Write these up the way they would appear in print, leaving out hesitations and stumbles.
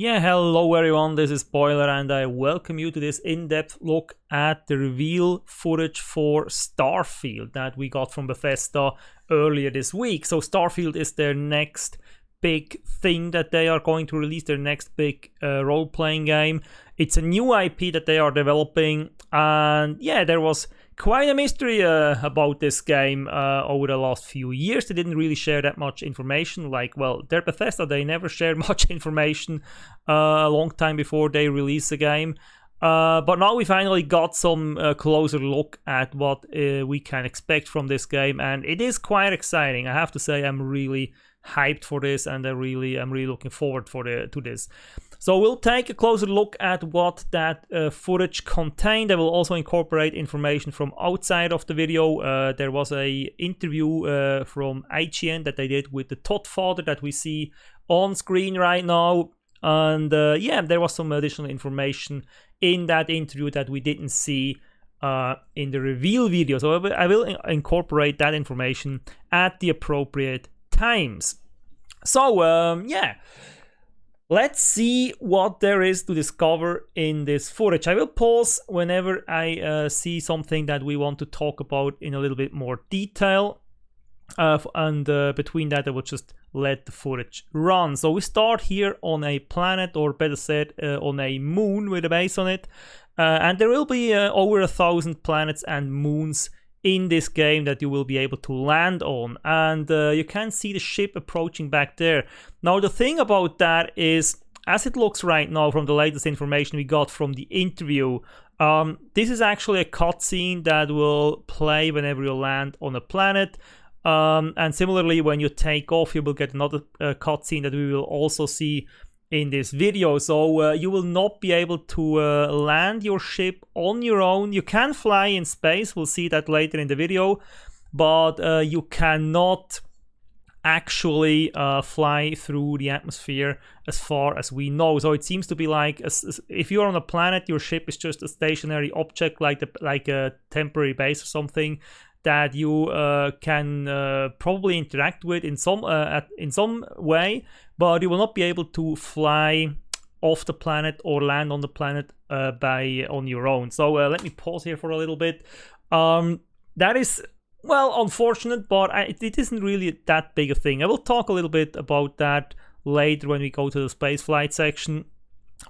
Yeah, hello everyone, this is Boiler and I welcome you to this in-depth look at the reveal footage for Starfield that we got from Bethesda earlier this week. So Starfield is their next big thing that they are going to release, their next big role-playing game. It's a new IP that they are developing, and yeah, there was quite a mystery about this game over the last few years. They didn't really share that much information. Like, well, they're Bethesda, they never share much information a long time before they release the game. But now we finally got some closer look at what we can expect from this game, and it is quite exciting. I have to say, I'm really hyped for this, and I'm really looking forward to this. So we'll take a closer look at what that footage contained. I will also incorporate information from outside of the video. There was a interview from IGN that they did with the Todd father that we see on screen right now. And yeah, there was some additional information in that interview that we didn't see in the reveal video. So I will incorporate that information at the appropriate times. So yeah. Let's see what there is to discover in this footage. I will pause whenever I see something that we want to talk about in a little bit more detail. And between that, I will just let the footage run. So we start here on a planet, or better said, on a moon with a base on it. And there will be over 1,000 planets and moons in this game that you will be able to land on, and you can see the ship approaching back there. Now the thing about that is, as it looks right now from the latest information we got from the interview, this is actually a cutscene that will play whenever you land on a planet, and similarly when you take off you will get another cutscene that we will also see in this video. So you will not be able to land your ship on your own. You can fly in space, we'll see that later in the video, but you cannot actually fly through the atmosphere as far as we know. So it seems to be like if you're on a planet, your ship is just a stationary object, like a temporary base or something that you can probably interact with in some way, but you will not be able to fly off the planet or land on the planet on your own. So let me pause here for a little bit. That is, well, unfortunate, but it isn't really that big a thing. I will talk a little bit about that later when we go to the spaceflight section.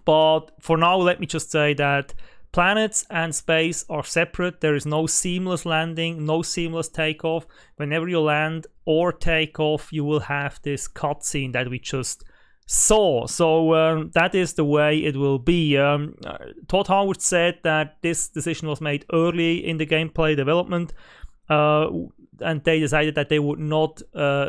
But for now, let me just say that planets and space are separate. There is no seamless landing, no seamless takeoff. Whenever you land or take off, you will have this cutscene that we just saw. So that is the way it will be. Todd Howard said that this decision was made early in the gameplay development, and they decided that they would not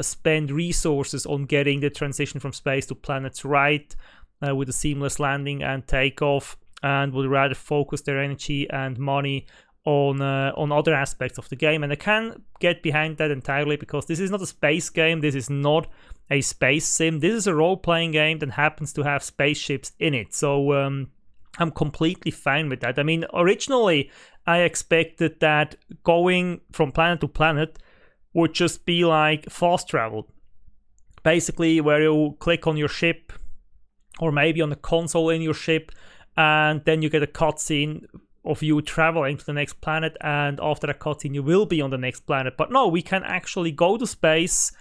spend resources on getting the transition from space to planets right with a seamless landing and takeoff, and would rather focus their energy and money on other aspects of the game. And I can get behind that entirely, because this is not a space game, this is not a space sim, this is a role-playing game that happens to have spaceships in it. So I'm completely fine with that. I mean, originally I expected that going from planet to planet would just be like fast travel, basically where you click on your ship or maybe on the console in your ship, and then you get a cutscene of you traveling to the next planet, and after that cutscene you will be on the next planet. But no, we can actually go to space,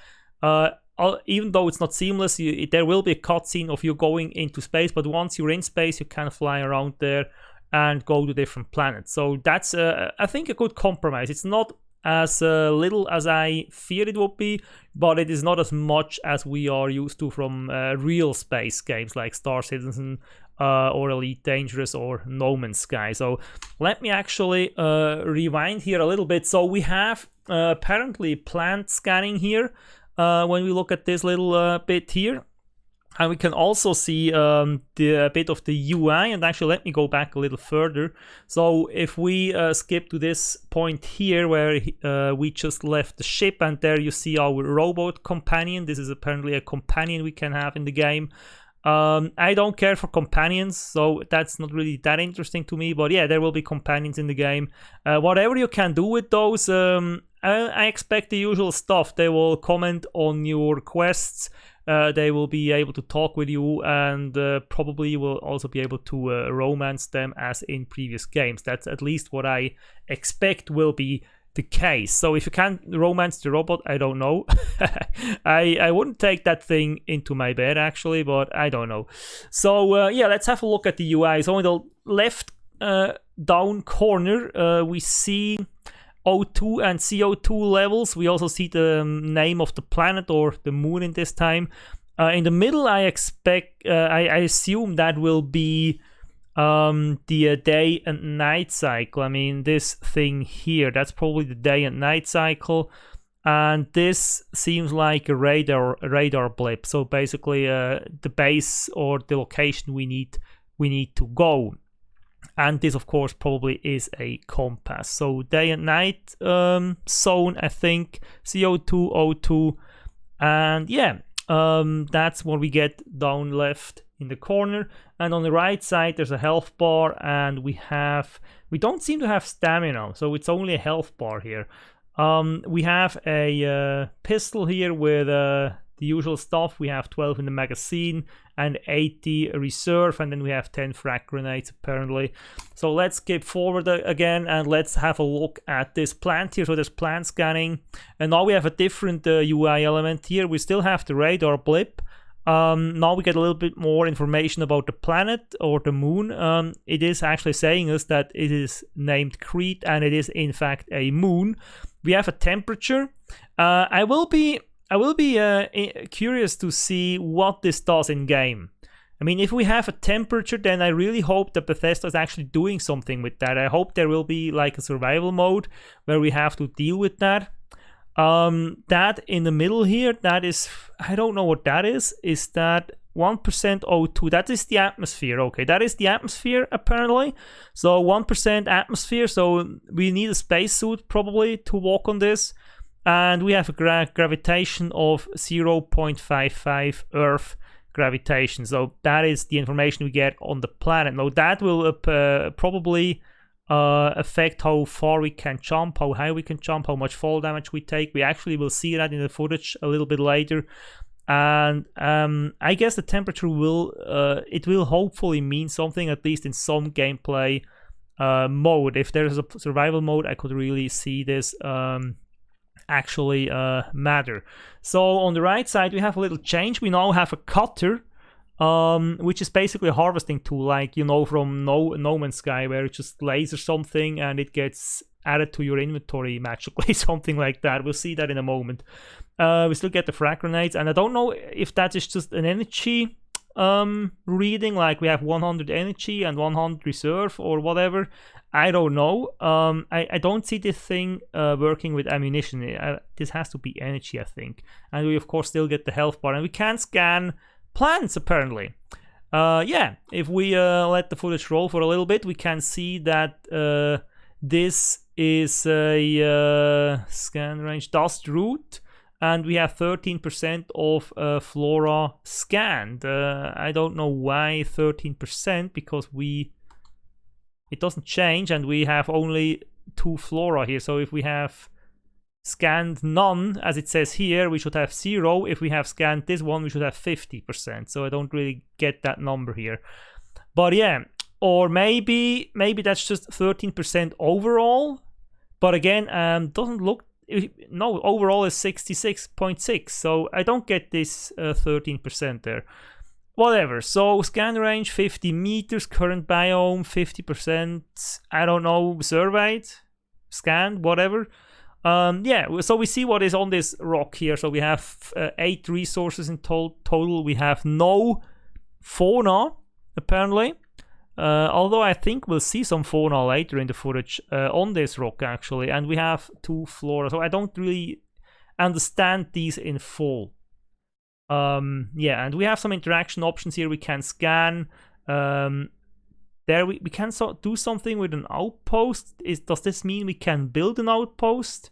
even though it's not seamless. There will be a cutscene of you going into space, but once you're in space you can fly around there and go to different planets. So that's I think a good compromise. It's not as little as I feared it would be, but it is not as much as we are used to from real space games like Star Citizen or Elite Dangerous or No Man's Sky. So let me actually rewind here a little bit. So we have apparently plant scanning here when we look at this little bit here. And we can also see the bit of the UI, and actually let me go back a little further. So if we skip to this point here where we just left the ship, and there you see our robot companion. This is apparently a companion we can have in the game. I don't care for companions, so that's not really that interesting to me, but yeah, there will be companions in the game. Whatever you can do with those, I expect the usual stuff. They will comment on your quests. they will be able to talk with you, and probably will also be able to romance them as in previous games. That's at least what I expect will be the case. So if you can't romance the robot, I don't know. I wouldn't take that thing into my bed actually, but I don't know. So yeah, let's have a look at the UI. So in the left down corner, we see O2 and CO2 levels. We also see the name of the planet, or the moon in this time. In the middle, I assume that will be the day and night cycle. I mean, this thing here, that's probably the day and night cycle. And this seems like a radar blip. So basically, the base or the location we need to go. And this, of course, probably is a compass. So day and night zone, I think, CO2, O2, and yeah, that's what we get down left in the corner. And on the right side, there's a health bar, and we don't seem to have stamina, so it's only a health bar here. We have a pistol here with the usual stuff. We have 12 in the magazine and 80 reserve, and then we have 10 frag grenades apparently. So let's skip forward again, and let's have a look at this plant here. So there's plant scanning, and now we have a different UI element here. We still have the radar blip. Now we get a little bit more information about the planet or the moon. It is actually saying us that it is named Crete, and it is in fact a moon. We have a temperature. I will be curious to see what this does in game. I mean, if we have a temperature, then I really hope that Bethesda is actually doing something with that. I hope there will be like a survival mode where we have to deal with that. That in the middle here, that is, I don't know what that is. Is that 1% O2? That is the atmosphere. Okay, that is the atmosphere apparently. So 1% atmosphere. So we need a spacesuit probably to walk on this. And we have a gravitation of 0.55 Earth gravitation. So that is the information we get on the planet. Now that will probably affect how far we can jump, how high we can jump, how much fall damage we take. We actually will see that in the footage a little bit later. And I guess the temperature will hopefully mean something, at least in some gameplay mode. If there is a survival mode, I could really see this actually matter. So on the right side, we have a little change. We now have a cutter, which is basically a harvesting tool, like, you know, from No Man's Sky, where it just lasers something and it gets added to your inventory magically, something like that. We'll see that in a moment. We still get the frag grenades, and I don't know if that is just an energy reading, like we have 100 energy and 100 reserve or whatever. I don't know. I don't see this thing working with ammunition. This has to be energy, I think. And we of course still get the health bar, and we can scan plants apparently. Yeah, if we let the footage roll for a little bit, we can see that this is a scan range dust root, and we have 13% of flora scanned. I don't know why 13%, because it doesn't change, and we have only 2 flora here. So if we have scanned none, as it says here, we should have 0. If we have scanned this one, we should have 50%. So I don't really get that number here. But yeah, or maybe that's just 13% overall. But again, doesn't look, no, overall is 66.6. So I don't get this 13% there. Whatever. So scan range 50 meters, current biome 50%. I don't know, surveyed, scanned, whatever. Yeah, so we see what is on this rock here. So we have 8 resources in total. We have no fauna apparently, although I think we'll see some fauna later in the footage on this rock actually. And we have 2 flora, so I don't really understand these in full. Yeah, and we have some interaction options here. We can scan. There we can do something with an outpost. Does this mean we can build an outpost?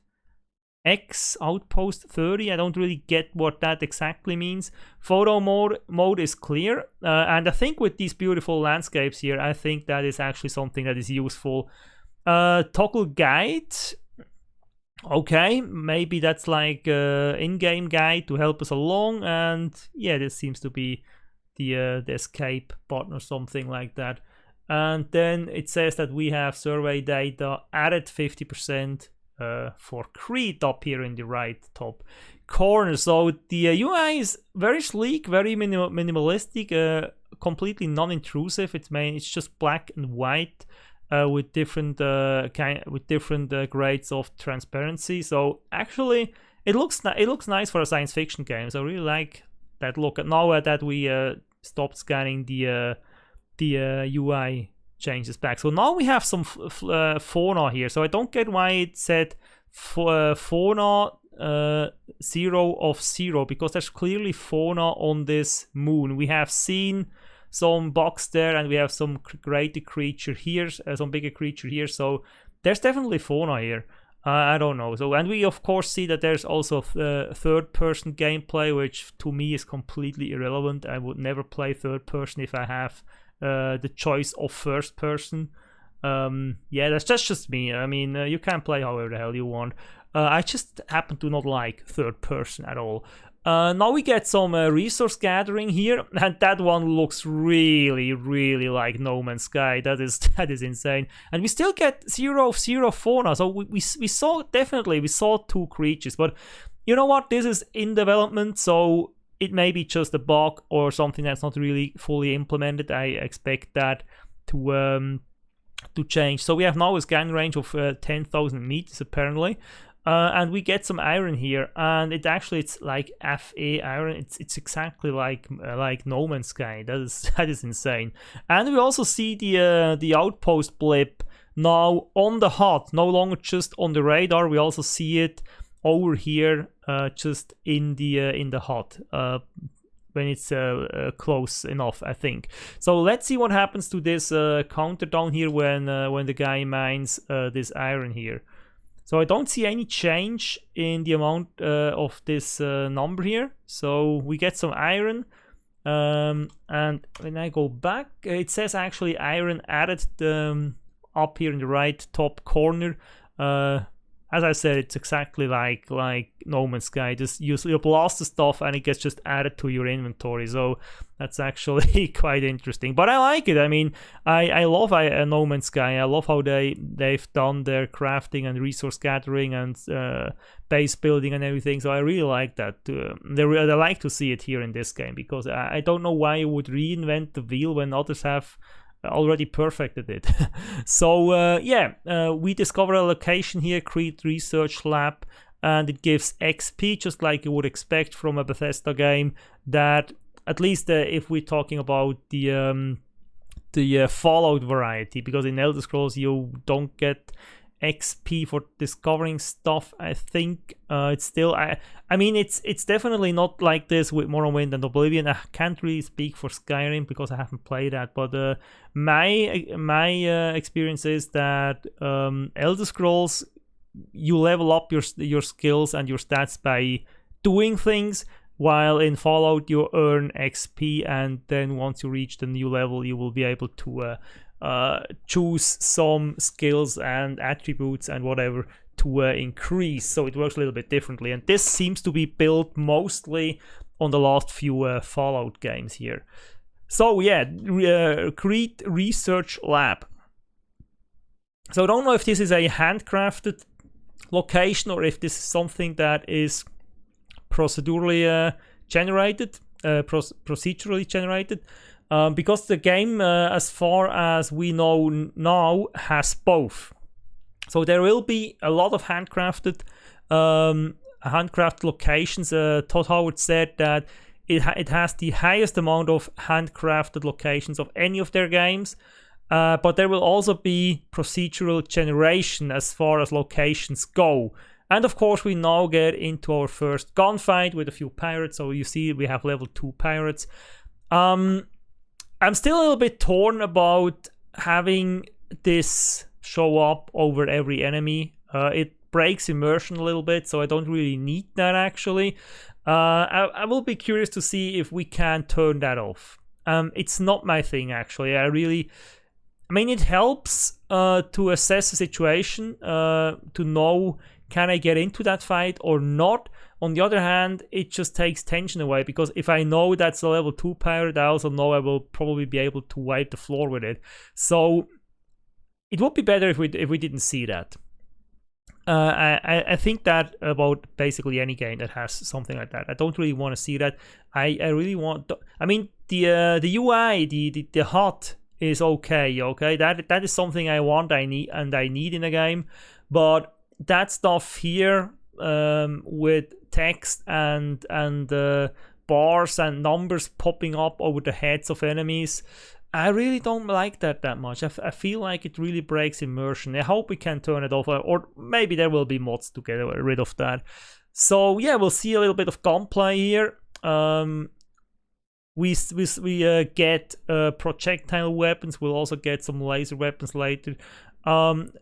X outpost 30. I don't really get what that exactly means. Photo mode is clear, and I think with these beautiful landscapes here, I think that is actually something that is useful. Toggle guide. Okay, maybe that's like in-game guide to help us along, and yeah, this seems to be the escape button or something like that. And then it says that we have survey data added 50% for Crete up here in the right top corner. So the UI is very sleek, very minimalistic, completely non-intrusive. It's just black and white. With different grades of transparency. So actually, it looks nice for a science fiction game. So I really like that look. Now that we stopped scanning the UI changes back. So now we have some fauna here. So I don't get why it said fauna 0 of 0, because there's clearly fauna on this moon. We have seen some bugs there, and we have some greater creature here, some bigger creature here, so there's definitely fauna here. I don't know. So, and we of course see that there's also third-person gameplay, which to me is completely irrelevant. I would never play third-person if I have the choice of first-person. Yeah, that's just me. I mean, you can play however the hell you want. I just happen to not like third-person at all. Now we get some resource gathering here, and that one looks really, really like No Man's Sky. That is insane. And we still get 0 of 0 fauna. So we saw 2 creatures, but you know what? This is in development, so it may be just a bug or something that's not really fully implemented. I expect that to change. So we have now a scan range of 10,000 meters apparently. And we get some iron here, and it's like FA iron. It's exactly like No Man's Sky. That is insane. And we also see the outpost blip now on the HUD, no longer just on the radar. We also see it over here, just in the HUD. When it's close enough, I think. So let's see what happens to this counter down here when the guy mines this iron here. So I don't see any change in the amount of this number here. So we get some iron. And when I go back, it says actually iron added up here in the right top corner. As I said, it's exactly like No Man's Sky. Just you blast the stuff and it gets just added to your inventory. So that's actually quite interesting. But I like it. I mean, I love No Man's Sky. I love how they've done their crafting and resource gathering and base building and everything. So I really like that. I like to see it here in this game, because I don't know why you would reinvent the wheel when others have already perfected it. So we discover a location here, Crete Research Lab, and it gives XP just like you would expect from a Bethesda game. That at least if we're talking about the Fallout variety, because in Elder Scrolls you don't get XP for discovering stuff. I think it's still I mean it's definitely not like this with Morrowind and Oblivion. I can't really speak for Skyrim because I haven't played that, but my experience is that Elder Scrolls, you level up your skills and your stats by doing things, while in Fallout you earn XP, and then once you reach the new level you will be able to choose some skills and attributes and whatever to increase. So it works a little bit differently, and this seems to be built mostly on the last few Fallout games here. So yeah, Crete Research Lab. So I don't know if this is a handcrafted location or if this is something that is procedurally generated, because the game, as far as we know now, has both. So there will be a lot of handcrafted locations. Todd Howard said that it has the highest amount of handcrafted locations of any of their games, but there will also be procedural generation as far as locations go. And of course we now get into our first gunfight with a few pirates. So you see we have level 2 pirates. I'm still a little bit torn about having this show up over every enemy. It breaks immersion a little bit, so I don't really need that actually. I will be curious to see if we can turn that off. It's not my thing actually. I mean, it helps to assess the situation, to know, can I get into that fight or not? On the other hand, it just takes tension away, because if I know that's a level 2 pirate, I also know I will probably be able to wipe the floor with it. So it would be better if we didn't see that. I think that about basically any game that has something like that. I don't really want to see that. I really want. I mean, the UI, the HUD is okay. Okay, that is something I want. I need in a game, but that stuff here with text and bars and numbers popping up over the heads of enemies, I really don't like that much. I feel like it really breaks immersion. I hope we can turn it off, or maybe there will be mods to get rid of that. So yeah, we'll see a little bit of gunplay here. We get projectile weapons. We'll also get some laser weapons later.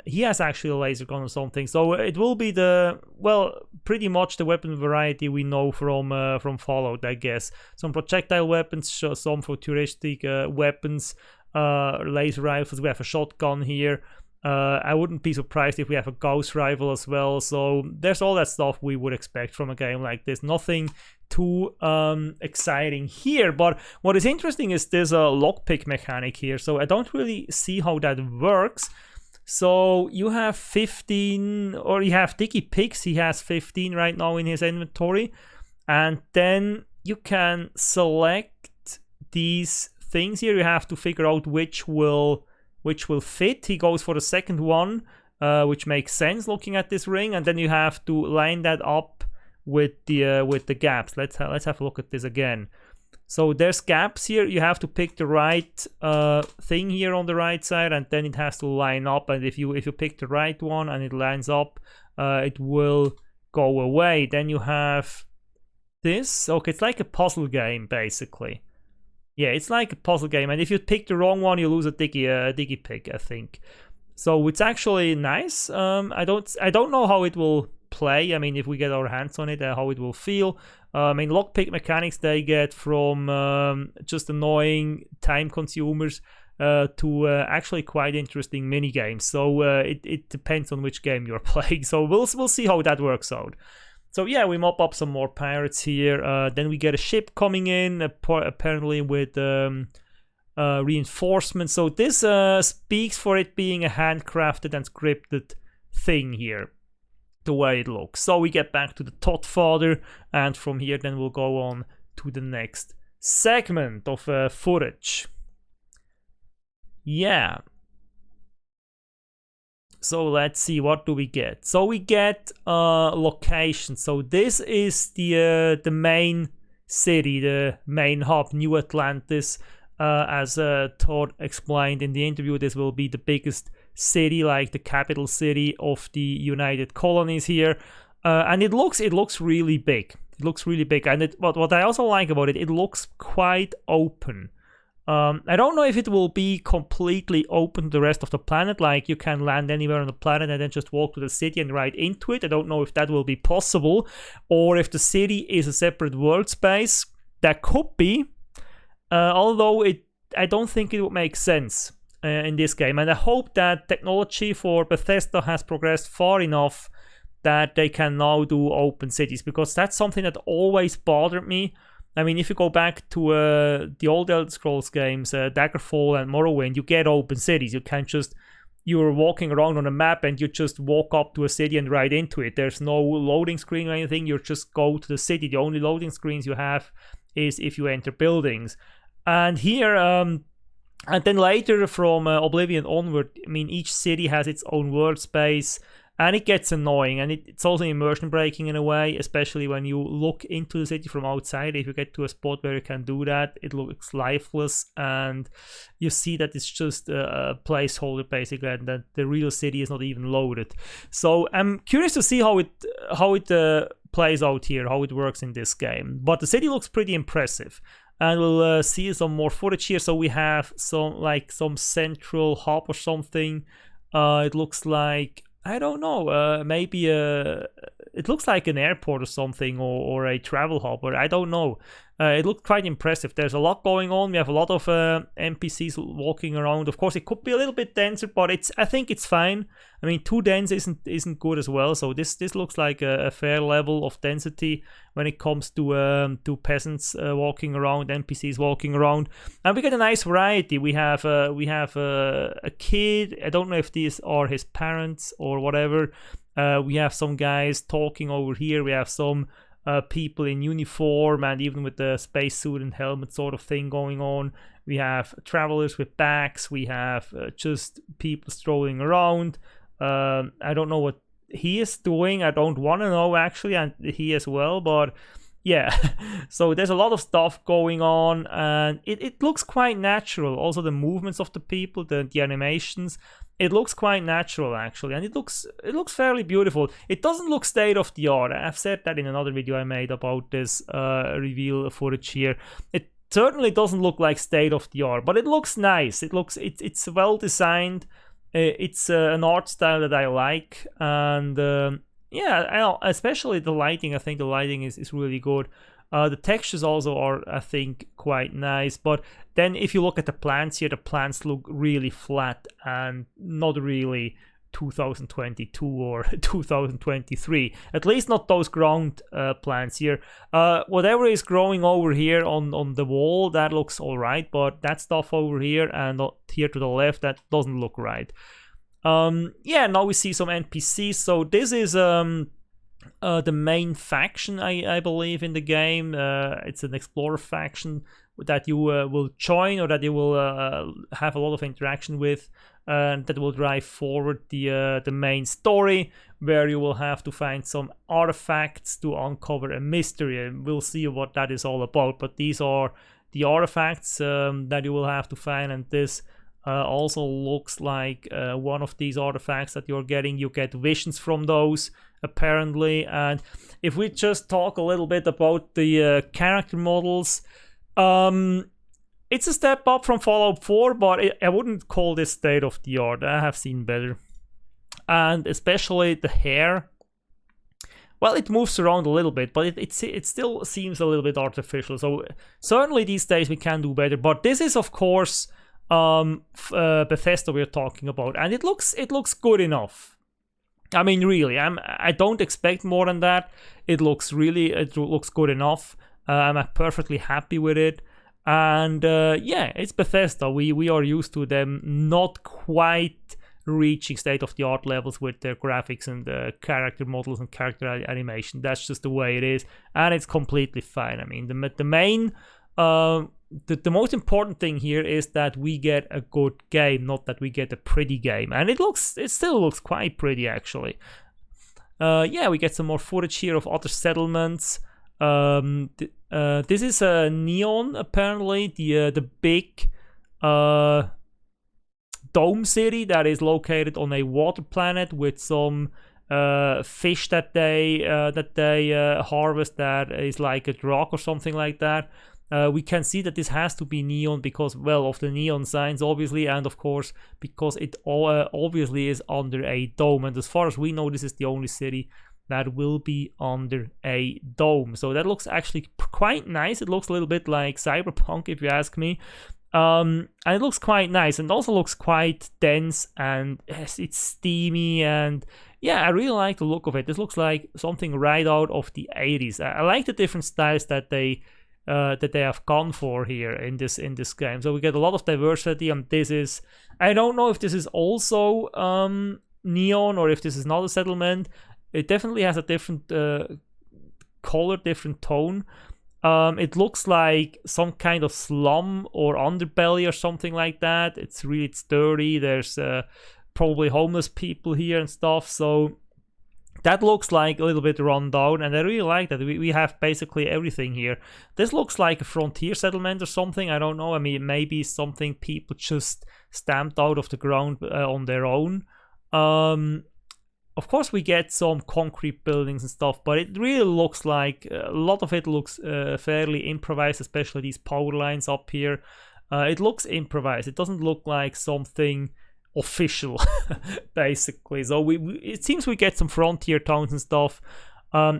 He has actually a laser gun or something, so it will be pretty much the weapon variety we know from Fallout, I guess. Some projectile weapons, some futuristic weapons, laser rifles. We have a shotgun here. I wouldn't be surprised if we have a gauss rifle as well. So there's all that stuff we would expect from a game like this. Nothing too exciting here, but what is interesting is there's a lockpick mechanic here, so I don't really see how that works. So you have 15, or you have Dicky Picks. He has 15 right now in his inventory, and then you can select these things here. You have to figure out which will fit. He goes for the second one, which makes sense looking at this ring, and then you have to line that up with the gaps. Let's have a look at this again. So there's gaps here. You have to pick the right thing here on the right side, and then it has to line up. And if you pick the right one and it lines up, it will go away. Then you have this. Okay, it's like a puzzle game basically. Yeah, it's like a puzzle game. And if you pick the wrong one, you lose a diggy pick, I think. So it's actually nice. I don't know how it will play. I mean, if we get our hands on it, how it will feel. I mean, lockpick mechanics, they get from just annoying time consumers to actually quite interesting mini games. So it depends on which game you're playing. So we'll see how that works out. So yeah, we mop up some more pirates here. Then we get a ship coming in, apparently with reinforcements. So this speaks for it being a handcrafted and scripted thing here, the way it looks. So we get back to the Todfather, and from here then we'll go on to the next segment of footage. Yeah. So let's see, what do we get? So we get location. So this is the main city, the main hub, New Atlantis. As Todd explained in the interview, this will be the biggest city, like the capital city of the United Colonies here, and it looks really big. It looks really big, and what I also like about it, it looks quite open. I don't know if it will be completely open to the rest of the planet, like you can land anywhere on the planet and then just walk to the city and right into it. I don't know if that will be possible, or if the city is a separate world space. That could be, although I don't think it would make sense in this game, and I hope that technology for Bethesda has progressed far enough that they can now do open cities, because that's something that always bothered me. I mean, if you go back to the old Elder Scrolls games, Daggerfall and Morrowind, you get open cities. You can't just, you're walking around on a map and you just walk up to a city and right into it. There's no loading screen or anything. You just go to the city. The only loading screens you have is if you enter buildings. And here, and then later from Oblivion onward, I mean, each city has its own world space, and it gets annoying, and it's also immersion breaking in a way, especially when you look into the city from outside. If you get to a spot where you can do that, it looks lifeless, and you see that it's just a placeholder basically, and that the real city is not even loaded. So I'm curious to see how it plays out here, how it works in this game. But the city looks pretty impressive. And we'll see some more footage here. So we have some central hub or something. It looks like, I don't know, maybe it looks like an airport or something, or a travel hub, or I don't know. It looked quite impressive. There's a lot going on. We have a lot of NPCs walking around. Of course, it could be a little bit denser, but I think it's fine. I mean, too dense isn't good as well. So this looks like a fair level of density when it comes to peasants walking around, NPCs walking around, and we get a nice variety. We have a kid. I don't know if these are his parents or whatever. We have some guys talking over here. We have some people in uniform and even with the spacesuit and helmet sort of thing going on. We have travelers with bags. We have just people strolling around. I don't know what he is doing. I don't want to know actually, and he as well, but yeah. So there's a lot of stuff going on, and it looks quite natural. Also the movements of the people, the animations, it looks quite natural actually, and it looks fairly beautiful. It doesn't look state of the art. I've said that in another video I made about this reveal footage here. It certainly doesn't look like state of the art, but it looks nice. It's well designed. It's an art style that I like, and yeah, especially the lighting. I think the lighting is really good. The textures also are, I think, quite nice. But then if you look at the plants here, the plants look really flat and not really 2022 or 2023. At least not those ground plants here. Whatever is growing over here on the wall, that looks all right. But that stuff over here and here to the left, that doesn't look right. Yeah, now we see some NPCs. So this is the main faction, I believe, in the game. It's an explorer faction that you will join, or that you will have a lot of interaction with, and that will drive forward the main story, where you will have to find some artifacts to uncover a mystery, and we'll see what that is all about. But these are the artifacts that you will have to find, and this also looks like one of these artifacts that you're getting. You get visions from those, apparently. And if we just talk a little bit about the character models, it's a step up from Fallout 4, but I wouldn't call this state of the art. I have seen better. And especially the hair, well, it moves around a little bit, but it still seems a little bit artificial. So certainly these days we can do better. But this is, of course, Bethesda we're talking about, and it looks good enough. I mean, really, I don't expect more than that. It looks good enough. I'm perfectly happy with it, and yeah, it's Bethesda. We are used to them not quite reaching state-of-the-art levels with their graphics and character models and character animation. That's just the way it is, and it's completely fine. I mean, the main the most important thing here is that we get a good game, not that we get a pretty game. And it still looks quite pretty actually. Yeah, we get some more footage here of other settlements. This is a Neon, apparently, the big dome city that is located on a water planet with some fish that they harvest that is like a drug or something like that. We can see that this has to be neon because, well, of the neon signs, obviously, and of course because it obviously is under a dome. And as far as we know, this is the only city that will be under a dome. So that looks actually quite nice. It looks a little bit like Cyberpunk, if you ask me. And it looks quite nice, and also looks quite dense, and it's steamy, and yeah, I really like the look of it. This looks like something right out of the 80s. I like the different styles that they have gone for here in this game. So we get a lot of diversity, and this is, I don't know if this is also neon or if this is not a settlement. It definitely has a different color, different tone. It looks like some kind of slum or underbelly or something like that. It's really dirty. There's probably homeless people here and stuff. So that looks like a little bit run down, and I really like that. We have basically everything here. This looks like a frontier settlement or something. I don't know. I mean, maybe something people just stamped out of the ground on their own. Of course, we get some concrete buildings and stuff, but it really looks like a lot of it looks fairly improvised, especially these power lines up here. It looks improvised. It doesn't look like something official, basically. So it seems we get some frontier towns and stuff.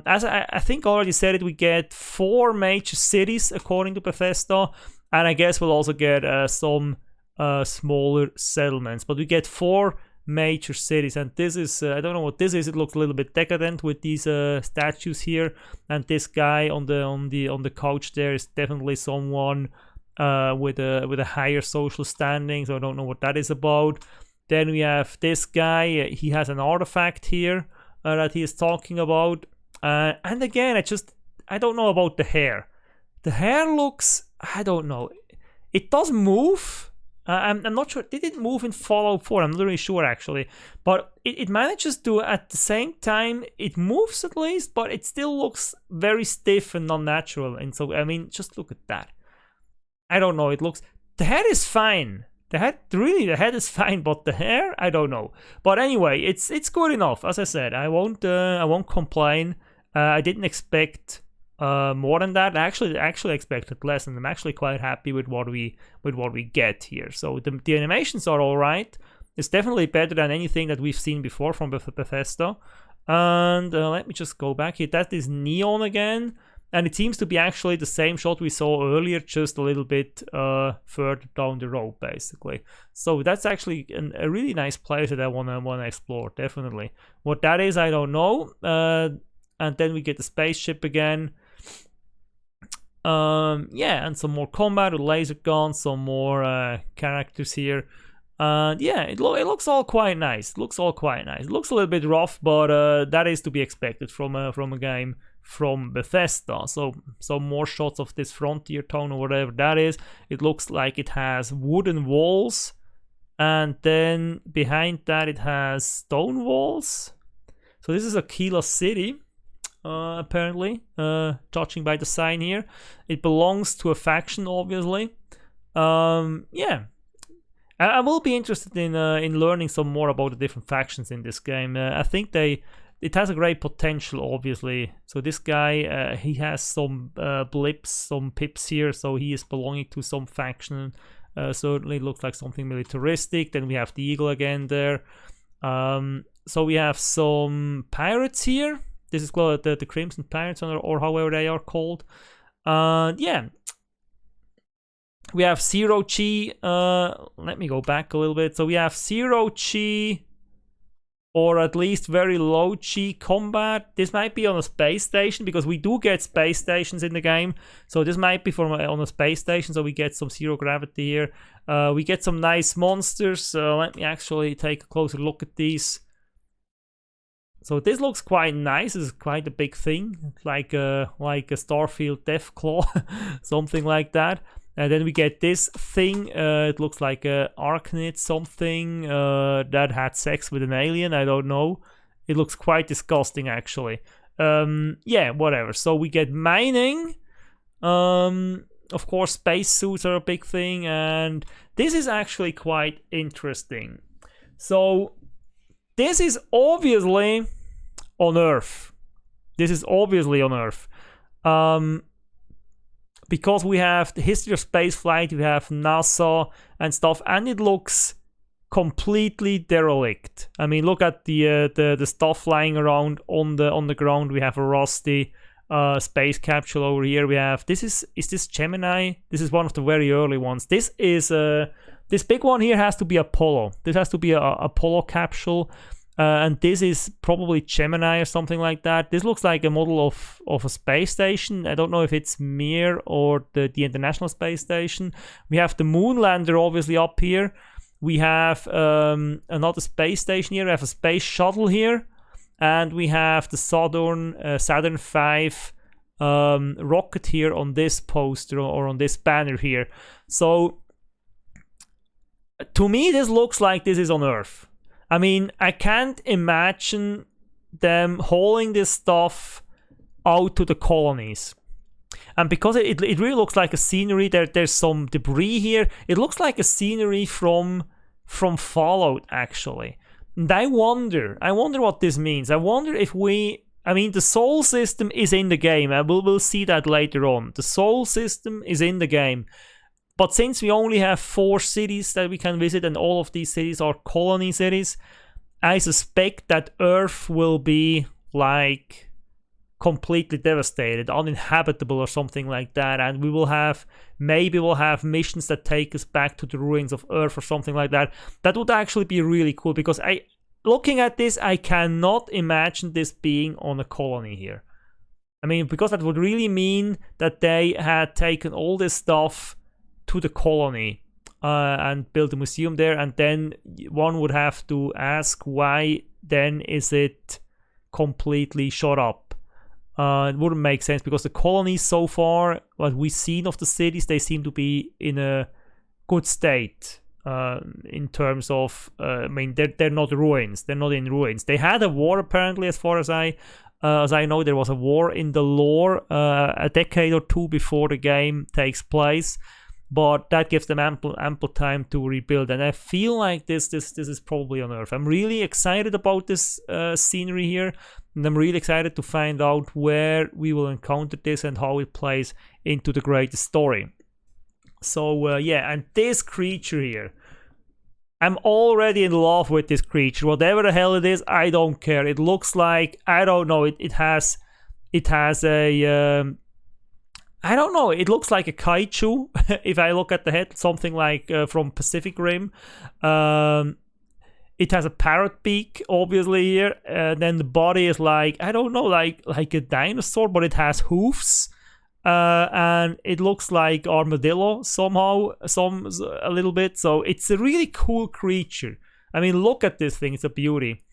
As I think I already said it, we get 4 major cities according to Bethesda, and I guess we'll also get some smaller settlements, but we get 4 major cities. And this is I don't know what this is. It looks a little bit decadent with these statues here, and this guy on the couch there is definitely someone with a higher social standing, so I don't know what that is about. Then we have this guy. He has an artifact here that he is talking about, and again, I don't know about the hair. The hair looks, I don't know, it does move. I'm not sure. Did it move in Fallout 4? I'm not really sure actually. But it manages to, at the same time, it moves at least, but it still looks very stiff and unnatural. And so, I mean, just look at that. I don't know. It looks, the head is fine. The head is fine, but the hair, I don't know. But anyway, it's good enough. As I said, I won't complain. I didn't expect more than that. I actually expected less, and I'm actually quite happy with what we get here. So the animations are all right. It's definitely better than anything that we've seen before from Bethesda. And let me just go back here. That is neon again, and it seems to be actually the same shot we saw earlier, just a little bit further down the road, basically. So that's actually a really nice place that I wanna explore, definitely. What that is, I don't know. And then we get the spaceship again. Yeah, and some more combat with laser guns, some more characters here. Yeah, it looks all quite nice. It looks a little bit rough, but that is to be expected from a game from Bethesda. So some more shots of this frontier town or whatever that is. It looks like it has wooden walls, and then behind that it has stone walls. So this is Aquila City. Apparently, judging by the sign here, it belongs to a faction, obviously. Yeah, I will be interested in learning some more about the different factions in this game. I think it has a great potential, obviously. So this guy, he has some blips, some pips here, so he is belonging to some faction. Certainly looks like something militaristic. Then we have the eagle again there. So we have some pirates here. This is called the Crimson Pirates, or however they are called. Yeah. We have 0G. Let me go back a little bit. So we have 0G, or at least very low G combat. This might be on a space station, because we do get space stations in the game. So this might be on a space station, so we get some zero gravity here. We get some nice monsters. Let me actually take a closer look at these. So this looks quite nice. This is quite a big thing, like a Starfield Deathclaw, something like that. And then we get this thing. It looks like a Arachnid something that had sex with an alien. I don't know. It looks quite disgusting, actually. Yeah, whatever. So we get mining. Of course, spacesuits are a big thing, and this is actually quite interesting. So this is obviously on Earth. This is obviously on Earth. Because we have the history of spaceflight, we have NASA and stuff, and it looks completely derelict. I mean, look at the stuff lying around on the ground. We have a rusty space capsule over here. We have is this Gemini? This is one of the very early ones. This is this big one here has to be Apollo. This has to be a Apollo capsule. And this is probably Gemini or something like that. This looks like a model of a space station. I don't know if it's Mir or the International Space Station. We have the moon lander obviously up here. We have another space station here. We have a space shuttle here. And we have the Saturn 5 rocket here on this poster or on this banner here. So to me, this looks like this is on Earth. I mean, I can't imagine them hauling this stuff out to the colonies. And because it really looks like a scenery, there's some debris here. It looks like a scenery from Fallout, actually. And I wonder what this means. I wonder if I mean, the Sol system is in the game. We'll see that later on. The Sol system is in the game. But since we only have 4 cities that we can visit, and all of these cities are colony cities, I suspect that Earth will be like completely devastated, uninhabitable or something like that, and we will have, maybe we'll have missions that take us back to the ruins of Earth or something like that. That would actually be really cool, because looking at this, I cannot imagine this being on a colony here. I mean, because that would really mean that they had taken all this stuff to the colony and built a museum there, and then one would have to ask, why then is it completely shut up? It wouldn't make sense, because the colonies so far, what we've seen of the cities, they seem to be in a good state. In terms of, I mean, they're not ruins. They're not in ruins. They had a war, apparently, as far as I know. There was a war in the lore a decade or two before the game takes place, but that gives them ample time to rebuild. And I feel like this is probably on Earth. I'm really excited about this scenery here, and I'm really excited to find out where we will encounter this and how it plays into the greater story. So yeah, and this creature here, I'm already in love with this creature. Whatever the hell it is, I don't care. It looks like, I don't know, it has a I don't know, it looks like a kaiju. If I look at the head, something like from Pacific Rim. It has a parrot beak, obviously, here. Then the body is like, I don't know, like a dinosaur, but it has hoofs. And it looks like armadillo somehow, a little bit. So it's a really cool creature. I mean, look at this thing; it's a beauty.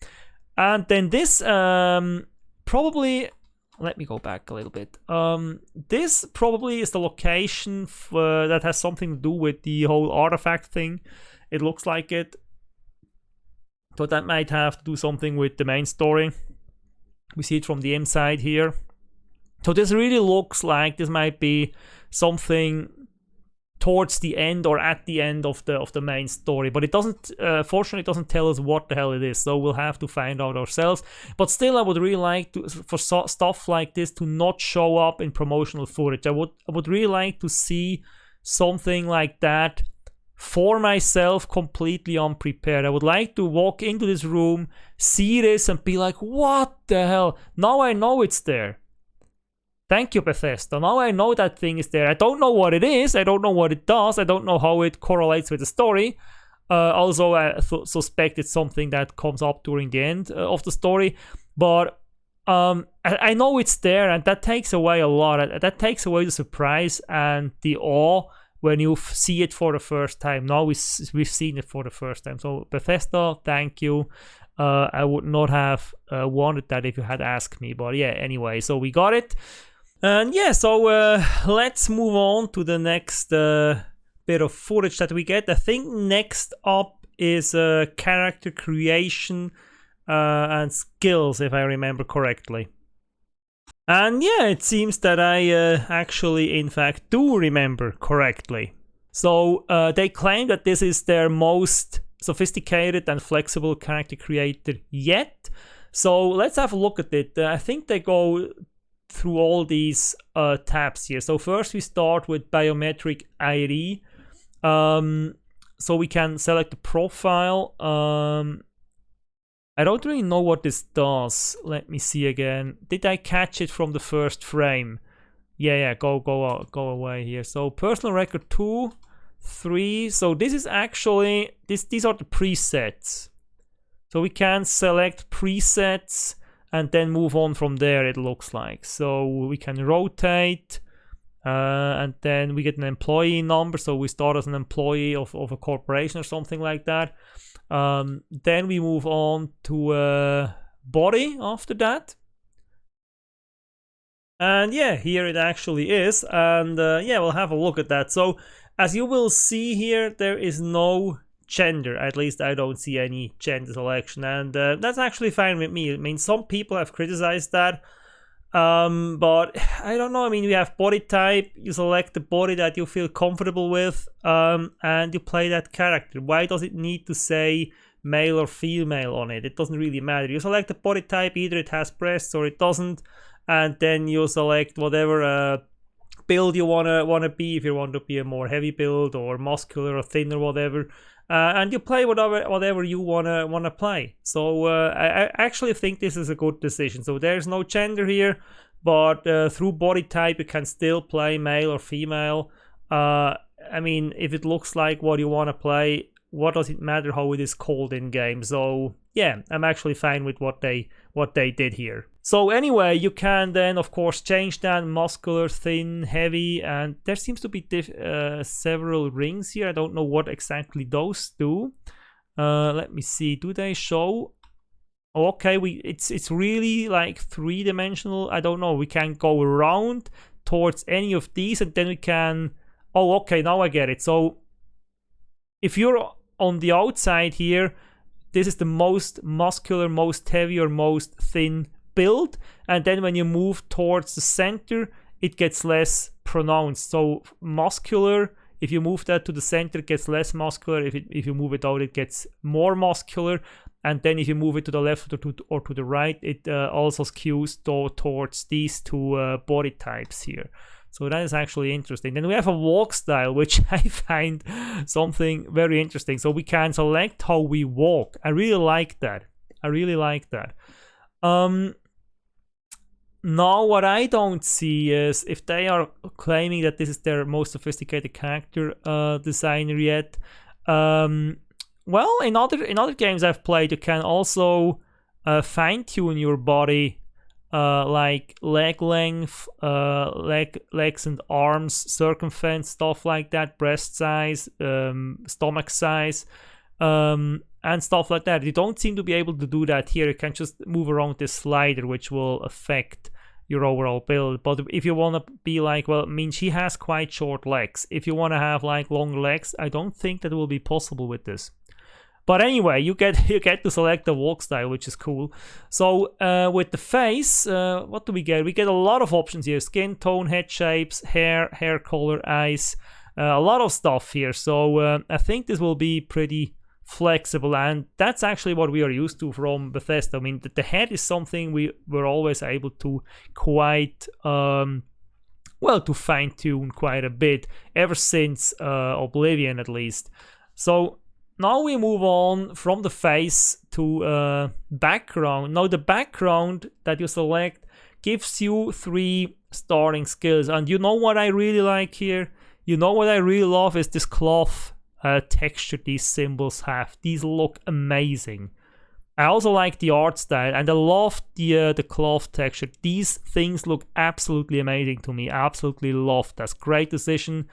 And then this probably, let me go back a little bit. This probably is the location that has something to do with the whole artifact thing. It looks like it. So that might have to do something with the main story. We see it from the inside here. So this really looks like this might be something towards the end or at the end of the main story, but it doesn't, fortunately, it doesn't tell us what the hell it is. So we'll have to find out ourselves. But still, I would really like for stuff like this to not show up in promotional footage. I would really like to see something like that for myself, completely unprepared. I would like to walk into this room, see this, and be like, "What the hell? Now I know it's there. Thank you, Bethesda. Now I know that thing is there. I don't know what it is. I don't know what it does. I don't know how it correlates with the story. Also, I suspect it's something that comes up during the end of the story. But I know it's there, and that takes away a lot. That takes away the surprise and the awe when you see it for the first time. Now we've seen it for the first time. So Bethesda, thank you. I would not have wanted that if you had asked me. But yeah, anyway, so we got it. And yeah, so let's move on to the next bit of footage that we get. I think next up is character creation and skills, if I remember correctly. And yeah, it seems that I actually, in fact, do remember correctly. So they claim that this is their most sophisticated and flexible character creator yet. So let's have a look at it. I think they go through all these tabs here. So first we start with biometric ID. So we can select the profile. I don't really know what this does. Let me see again. Did I catch it from the first frame? Yeah, go away here. So personal record 2, 3. So this is actually, these are the presets. So we can select presets and then move on from there, it looks like. So we can rotate, and then we get an employee number. So we start as an employee of a corporation or something like that. Then we move on to body after that. And yeah, here it actually is. And yeah, we'll have a look at that. So as you will see here, there is no gender. At least I don't see any gender selection, and that's actually fine with me. I mean, some people have criticized that, but I don't know. I mean, we have body type. You select the body that you feel comfortable with, and you play that character. Why does it need to say male or female on it? It doesn't really matter. You select the body type, either it has breasts or it doesn't, and then you select whatever build you wanna be. If you want to be a more heavy build or muscular or thin or whatever. And you play whatever you wanna play. So I actually think this is a good decision. So there's no gender here, but through body type you can still play male or female. I mean, if it looks like what you want to play, what does it matter how it is called in game? So yeah, I'm actually fine with what they did here. So anyway, you can then of course change that: muscular, thin, heavy, and there seems to be several rings here. I don't know what exactly those do. Let me see, do they show? Oh, okay, it's really like three-dimensional. I don't know, we can go around towards any of these, and then we can, oh okay, now I get it. So if you're on the outside here, this is the most muscular, most heavy, or most thin build, and then when you move towards the center it gets less pronounced. So muscular, if you move that to the center, it gets less muscular. If you move it out, it gets more muscular. And then if you move it to the left or to the right, it also skews towards these two body types here. So that is actually interesting. Then we have a walk style, which I find something very interesting. So we can select how we walk. I really like that. I really like that. Now what I don't see is if they are claiming that this is their most sophisticated character designer yet. Well, in other games I've played, you can also fine-tune your body, like leg length, legs and arms, circumference, stuff like that, breast size, stomach size, and stuff like that. You don't seem to be able to do that here. You can just move around this slider, which will affect your overall build. But if you want to be like, well, I mean, she has quite short legs. If you want to have like long legs, I don't think that will be possible with this. But anyway, you get to select the walk style, which is cool. So with the face, what do we get? We get a lot of options here: skin tone, head shapes, hair color, eyes, a lot of stuff here. So I think this will be pretty flexible, and that's actually what we are used to from Bethesda. I mean, the head is something we were always able to quite well, to fine-tune quite a bit ever since Oblivion, at least. So now we move on from the face to background. Now the background that you select gives you 3 starting skills, and you know what I really like here? You know what I really love is this cloth texture these symbols have. These look amazing. I also like the art style, and I love the cloth texture. These things look absolutely amazing to me. I absolutely love this. Great decision,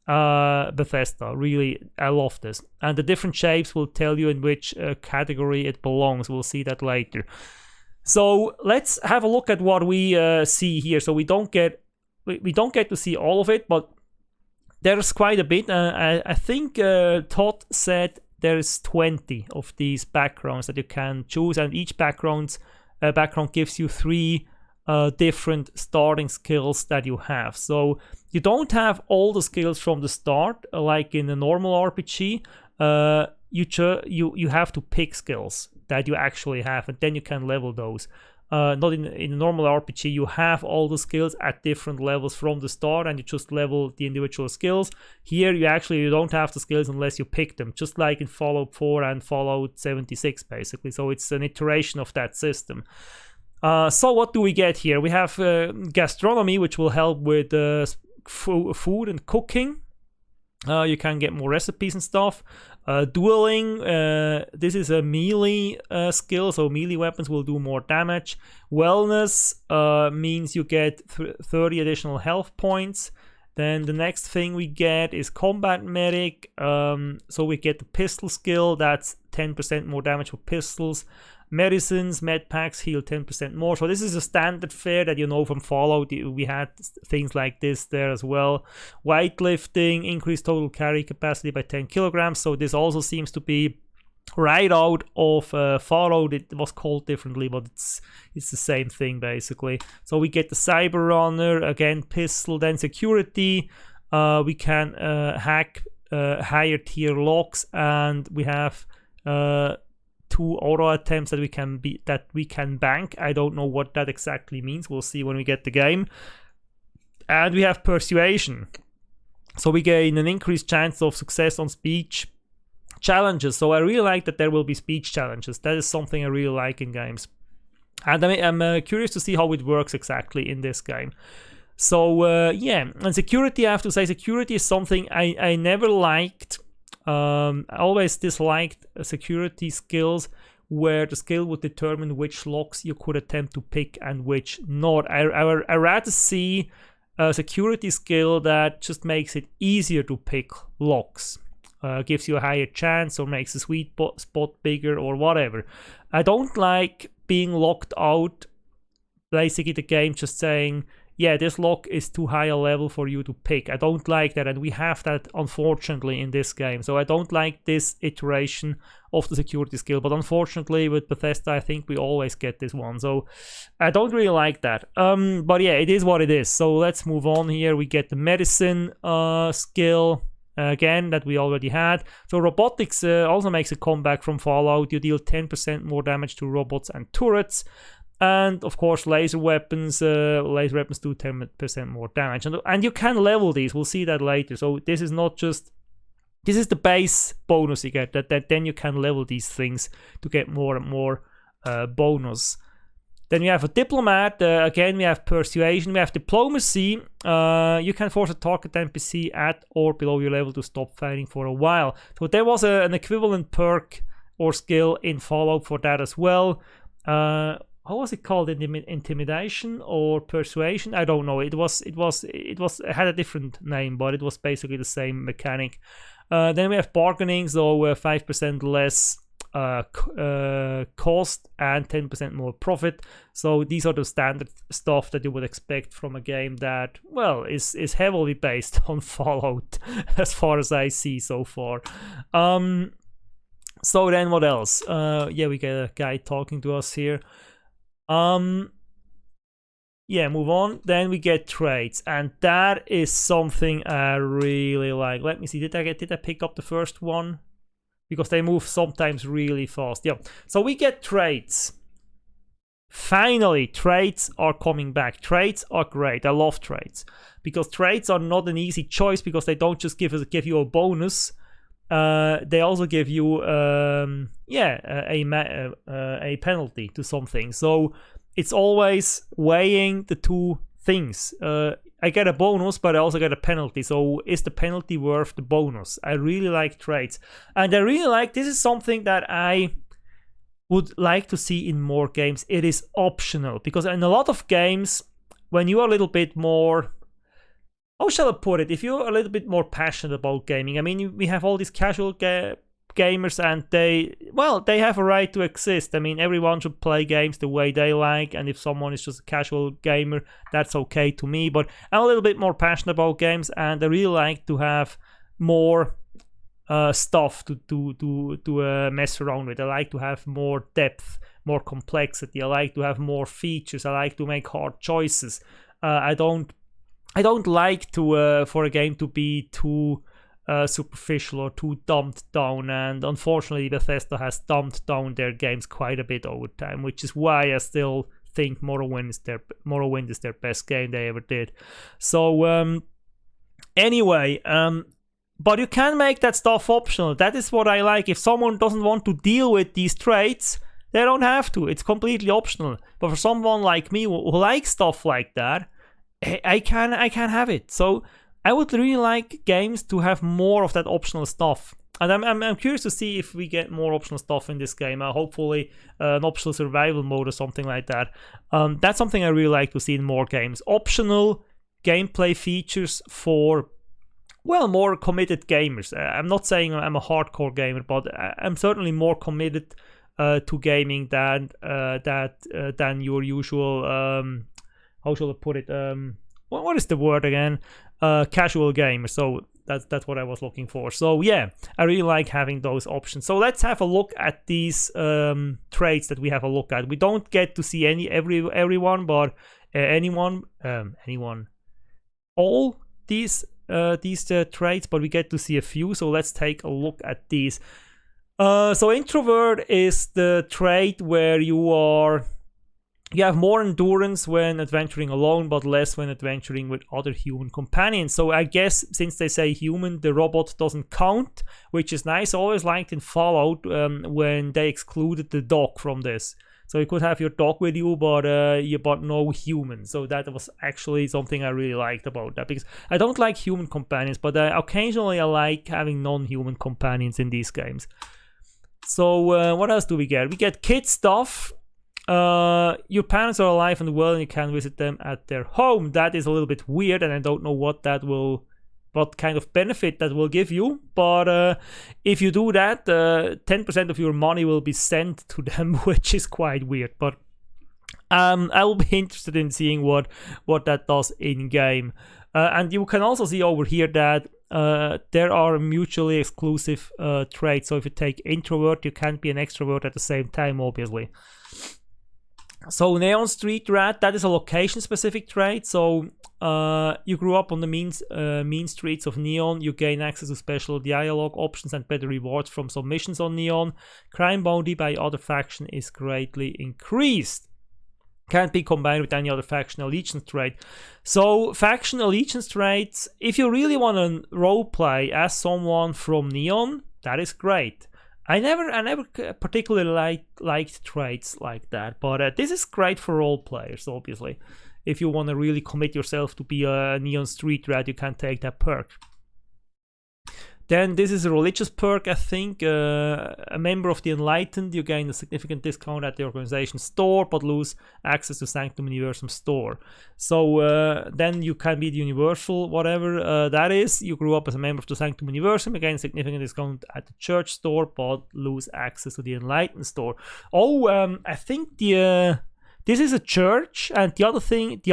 Bethesda. Really, I love this. And the different shapes will tell you in which category it belongs. We'll see that later. So let's have a look at what we see here. So we don't get to see all of it, but there's quite a bit. I think Todd said there's 20 of these backgrounds that you can choose, and each background gives you 3 different starting skills that you have. So you don't have all the skills from the start like in a normal RPG. You have to pick skills that you actually have, and then you can level those. Not in a normal RPG, you have all the skills at different levels from the start, and you just level the individual skills. Here you don't have the skills unless you pick them, just like in Fallout 4 and Fallout 76 basically. So it's an iteration of that system. So what do we get here? We have gastronomy, which will help with food and cooking. You can get more recipes and stuff. Dueling, this is a melee skill, so melee weapons will do more damage. Wellness means you get 30 additional health points. Then the next thing we get is combat medic. So we get the pistol skill, that's 10% more damage for pistols. Medicines, med packs heal 10% more. So this is a standard fare that you know from Fallout. We had things like this there as well. Weightlifting, increased total carry capacity by 10 kilograms. So this also seems to be right out of Fallout. It was called differently, but it's the same thing basically. So we get the Cyber Runner, again pistol, then security. We can hack higher tier locks, and we have 2 auto attempts that we can bank. I don't know what that exactly means. We'll see when we get the game. And we have persuasion. So we gain an increased chance of success on speech challenges. So I really like that there will be speech challenges. That is something I really like in games. And I'm curious to see how it works exactly in this game. So yeah, and security, I have to say, security is something I never liked. I always disliked security skills where the skill would determine which locks you could attempt to pick and which not. I rather see a security skill that just makes it easier to pick locks. Gives you a higher chance or makes the sweet spot bigger or whatever. I don't like being locked out, basically the game just saying, yeah, this lock is too high a level for you to pick. I don't like that, and we have that unfortunately in this game. So I don't like this iteration of the security skill, but unfortunately with Bethesda I think we always get this one. So I don't really like that. But yeah, it is what it is. So let's move on here. We get the medicine skill. Again, that we already had. So robotics also makes a comeback from Fallout. You deal 10% more damage to robots and turrets. And of course, laser weapons do 10% more damage. And you can level these. We'll see that later. So this is not just... This is the base bonus you get. That then you can level these things to get more and more bonus. Then we have a diplomat. Again, we have persuasion. We have diplomacy. You can force a target NPC at or below your level to stop fighting for a while. So there was an equivalent perk or skill in Fallout for that as well. How was it called? Intimidation or persuasion? I don't know. It had a different name, but it was basically the same mechanic. Then we have bargaining, so 5% less cost and 10% more profit. So these are the standard stuff that you would expect from a game that, well, is heavily based on Fallout as far as I see so far. So then what else? Yeah, we get a guy talking to us here. Yeah, move on. Then we get trades, and that is something I really like. Let me see, did I pick up the first one? Because they move sometimes really fast. Yeah, so we get trades. Finally, trades are coming back. Trades are great. I love trades because trades are not an easy choice because they don't just give you a bonus. They also give you a penalty to something. So it's always weighing the two things. I get a bonus, but I also get a penalty. So is the penalty worth the bonus? I really like trades. And I really like, this is something that I would like to see in more games. It is optional. Because in a lot of games, when you are a little bit more, how shall I put it? If you're a little bit more passionate about gaming, I mean, we have all these casual gamers and they have a right to exist. I mean, everyone should play games the way they like, and if someone is just a casual gamer, that's okay to me. But I'm a little bit more passionate about games, and I really like to have more stuff to mess around with. I like to have more depth, more complexity. I like to have more features. I like to make hard choices. I don't like to for a game to be too superficial or too dumbed down, and unfortunately Bethesda has dumbed down their games quite a bit over time, which is why I still think Morrowind is their best game they ever did. So anyway, but you can make that stuff optional. That is what I like. If someone doesn't want to deal with these traits, they don't have to. It's completely optional. But for someone like me who likes stuff like that, I can have it. So I would really like games to have more of that optional stuff. And I'm curious to see if we get more optional stuff in this game. Hopefully an optional survival mode or something like that. That's something I really like to see in more games. Optional gameplay features for, well, more committed gamers. I'm not saying I'm a hardcore gamer, but I'm certainly more committed to gaming than your usual, how shall I put it? What is the word again? Casual gamer. So that's what I was looking for. So yeah, I really like having those options. So let's have a look at these traits that we have a look at. We don't get to see everyone, but anyone, all these traits, but we get to see a few. So let's take a look at these. So introvert is the trait where you have more endurance when adventuring alone, but less when adventuring with other human companions. So I guess since they say human, the robot doesn't count, which is nice. I always liked in Fallout when they excluded the dog from this. So you could have your dog with you, but no human. So that was actually something I really liked about that, because I don't like human companions, but occasionally I like having non-human companions in these games. So what else do we get? We get kid stuff. Your parents are alive and well, and you can visit them at their home. That is a little bit weird, and I don't know what kind of benefit that will give you. But if you do that, 10% of your money will be sent to them, which is quite weird. But I will be interested in seeing what that does in game. And you can also see over here that there are mutually exclusive traits. So if you take introvert, you can't be an extrovert at the same time, obviously. So Neon Street Rat, that is a location-specific trait. So you grew up on the mean streets of Neon. You gain access to special dialogue options and better rewards from some missions on Neon. Crime bounty by other faction is greatly increased. Can't be combined with any other faction allegiance trait. So faction allegiance traits, if you really want to roleplay as someone from Neon, that is great. I never particularly liked traits like that, but this is great for role players, obviously. If you want to really commit yourself to be a Neon Street Rat, you can take that perk. Then this is a religious perk, I think. A member of the Enlightened, you gain a significant discount at the organization store, but lose access to Sanctum Universum store. So then you can be the Universal, whatever that is. You grew up as a member of the Sanctum Universum, you gain a significant discount at the church store, but lose access to the Enlightened store. Oh, I think this is a church, and the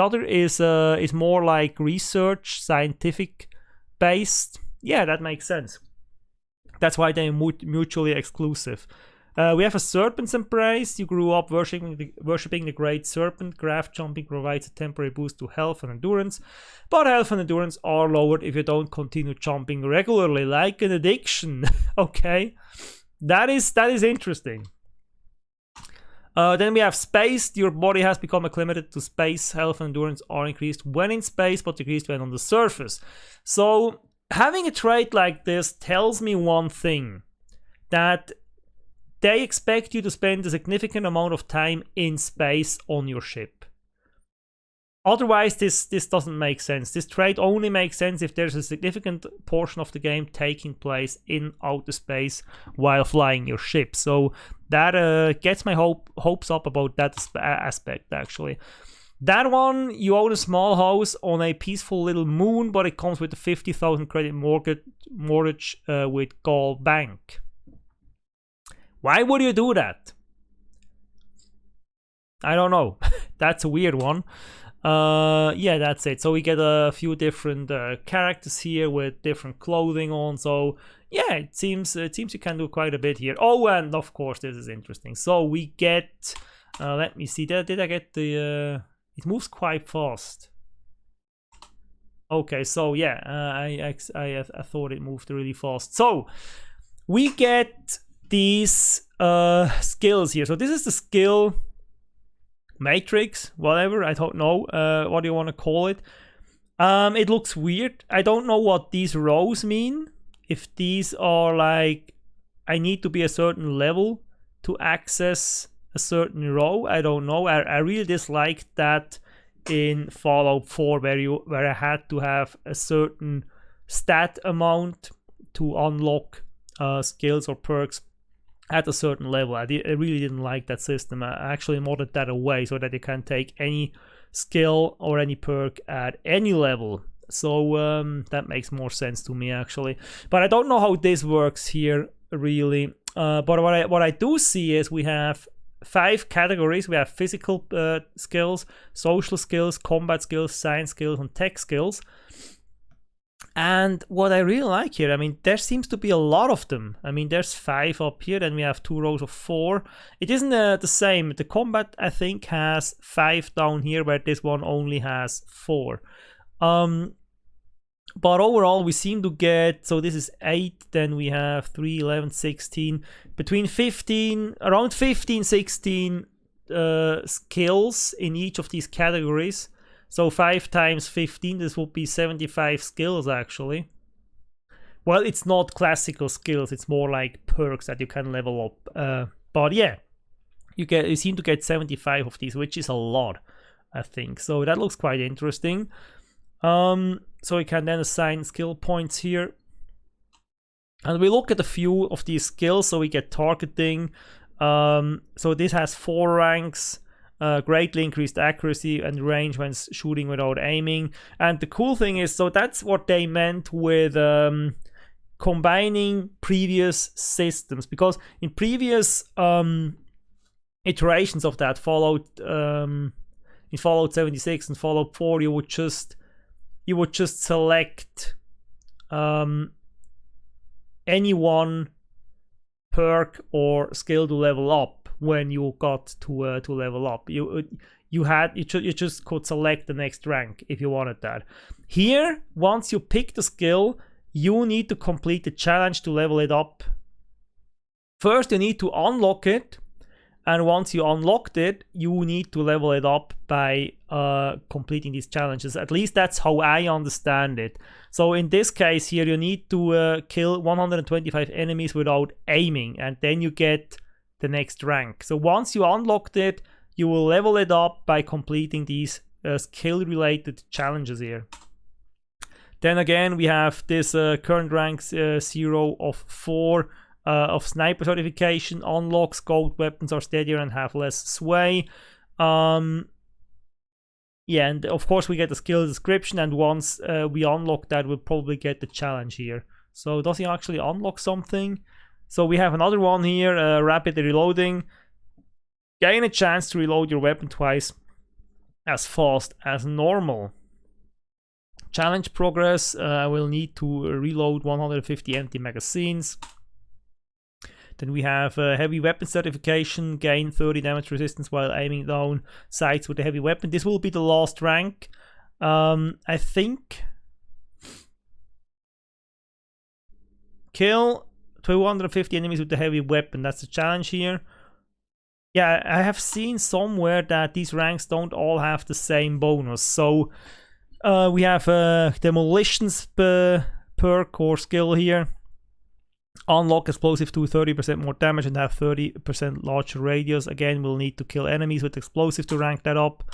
other is more like research, scientific based. Yeah, that makes sense. That's why they're mutually exclusive. We have a Serpent's Embrace. You grew up worshipping the Great Serpent. Graph jumping provides a temporary boost to health and endurance, but health and endurance are lowered if you don't continue jumping regularly, like an addiction. Okay, that is interesting. Then we have Space. Your body has become acclimated to space. Health and endurance are increased when in space, but decreased when on the surface. So having a trait like this tells me one thing, that they expect you to spend a significant amount of time in space on your ship. Otherwise, this doesn't make sense. This trait only makes sense if there's a significant portion of the game taking place in outer space while flying your ship. So that gets my hopes up about that aspect, actually. That one, you own a small house on a peaceful little moon, but it comes with a 50,000 credit mortgage with Gaul Bank. Why would you do that? I don't know. That's a weird one. Yeah, that's it. So we get a few different characters here with different clothing on. So yeah, it seems you can do quite a bit here. Oh, and of course this is interesting. So we get, let me see. Did I get the? It moves quite fast. Okay, so yeah, I thought it moved really fast. So we get these skills here. So this is the skill matrix, whatever, I don't know what do you want to call it. It looks weird. I don't know what these rows mean. If these are like, I need to be a certain level to access a certain row, I don't know. I really disliked that in Fallout 4 where I had to have a certain stat amount to unlock skills or perks at a certain level. I really didn't like that system. I actually modded that away so that you can take any skill or any perk at any level. So that makes more sense to me, actually. But I don't know how this works here, really. But what I do see is we have 5 categories. We have physical skills, social skills, combat skills, science skills, and tech skills. And what I really like here, I mean, there seems to be a lot of them. I mean, there's 5 up here, then we have 2 rows of 4. It isn't the same. The combat, I think, has 5 down here, where this one only has 4. But overall, we seem to get, so this is 8, then we have 3, 11, 16, between 15, around 15, 16 skills in each of these categories. So 5 times 15, this would be 75 skills, actually. Well, it's not classical skills, it's more like perks that you can level up. But yeah, you seem to get 75 of these, which is a lot, I think. So that looks quite interesting. So we can then assign skill points here. And we look at a few of these skills. So we get targeting. So this has 4 ranks. Greatly increased accuracy and range when shooting without aiming. And the cool thing is, so that's what they meant with combining previous systems. Because in previous iterations of that, in Fallout 76 and Fallout 4, you would just select any one perk or skill to level up when you got to level up. You just could select the next rank if you wanted that. Here, once you pick the skill, you need to complete the challenge to level it up. First, you need to unlock it, and once you unlocked it, you need to level it up by completing these challenges. At least that's how I understand it. So in this case here, you need to kill 125 enemies without aiming, and then you get the next rank. So once you unlocked it, you will level it up by completing these skill-related challenges here. Then again, we have this current rank 0 of 4 of sniper certification. Unlocks gold weapons are steadier and have less sway. Yeah, and of course we get the skill description, and once we unlock that, we'll probably get the challenge here. So does he actually unlock something? So we have another one here, rapid reloading. Gain a chance to reload your weapon twice as fast as normal. Challenge progress, I will need to reload 150 empty magazines. Then we have heavy weapon certification, gain 30 damage resistance while aiming down sights with a heavy weapon. This will be the last rank, I think. Kill 250 enemies with a heavy weapon, that's the challenge here. Yeah, I have seen somewhere that these ranks don't all have the same bonus. So we have demolitions perk or skill here. Unlock explosive to 30% more damage and have 30% larger radius. Again, we'll need to kill enemies with explosive to rank that up.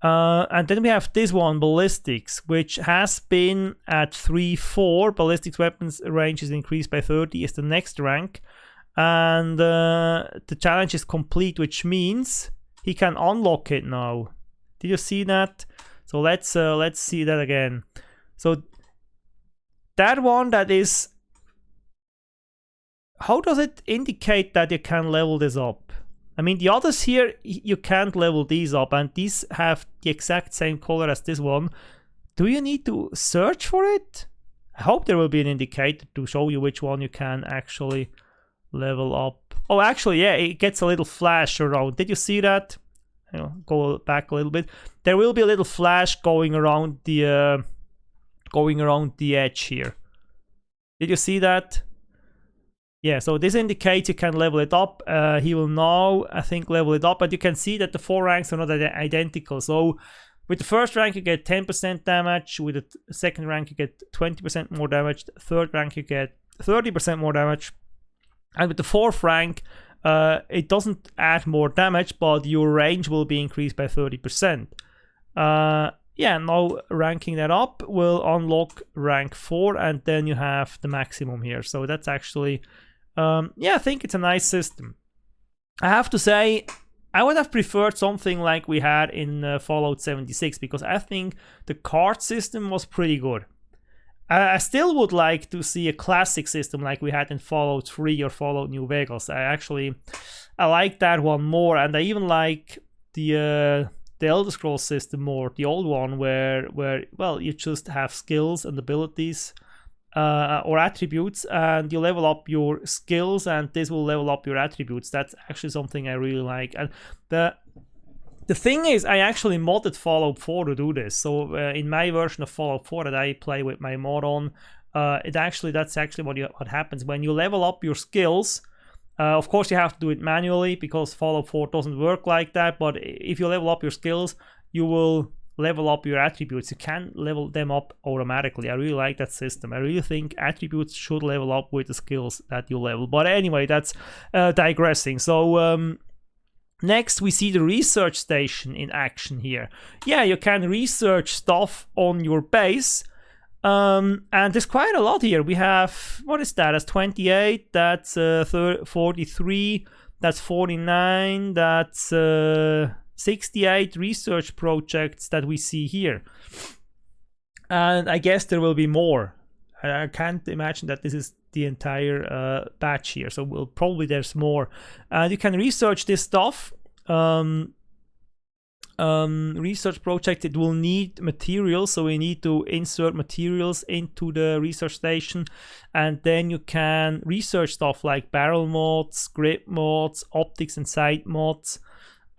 And then we have this one, ballistics, which has been at 3-4. Ballistics weapons range is increased by 30, is the next rank. And the challenge is complete, which means he can unlock it now. Did you see that? So let's see that again. So that one, that is, how does it indicate that you can level this up? I mean, the others here, you can't level these up, and these have the exact same color as this one. Do you need to search for it? I hope there will be an indicator to show you which one you can actually level up. Oh, actually, yeah, it gets a little flash around. Did you see that? You know, go back a little bit. There will be a little flash going around the edge here. Did you see that? Yeah, so this indicates you can level it up. He will now, I think, level it up, but you can see that the 4 ranks are not identical. So with the first rank you get 10% damage, with the second rank you get 20% more damage, the third rank you get 30% more damage, and with the fourth rank it doesn't add more damage, but your range will be increased by 30%. Yeah, now ranking that up will unlock rank 4, and then you have the maximum here. So that's actually, yeah, I think it's a nice system. I have to say, I would have preferred something like we had in Fallout 76, because I think the card system was pretty good. I still would like to see a classic system like we had in Fallout 3 or Fallout New Vegas. I like that one more, and I even like the Elder Scrolls system more, the old one, where well, you just have skills and abilities or attributes, and you level up your skills, and this will level up your attributes. That's actually something I really like. And the thing is, I actually modded Fallout 4 to do this. So in my version of Fallout 4 that I play with my mod on, that's actually what happens when you level up your skills. Of course, you have to do it manually because Fallout 4 doesn't work like that. But if you level up your skills, you will level up your attributes. You can level them up automatically. I really like that system. I really think attributes should level up with the skills that you level. But anyway, that's digressing. So Next, we see the research station in action here. Yeah, you can research stuff on your base. And there's quite a lot here. We have, what is that? That's 28, that's 43, that's 49, that's 68 research projects that we see here. And I guess there will be more. I can't imagine that this is the entire batch here, so there's more. And you can research this stuff. Research project, it will need materials, so we need to insert materials into the research station, and then you can research stuff like barrel mods, grid mods, optics and sight mods.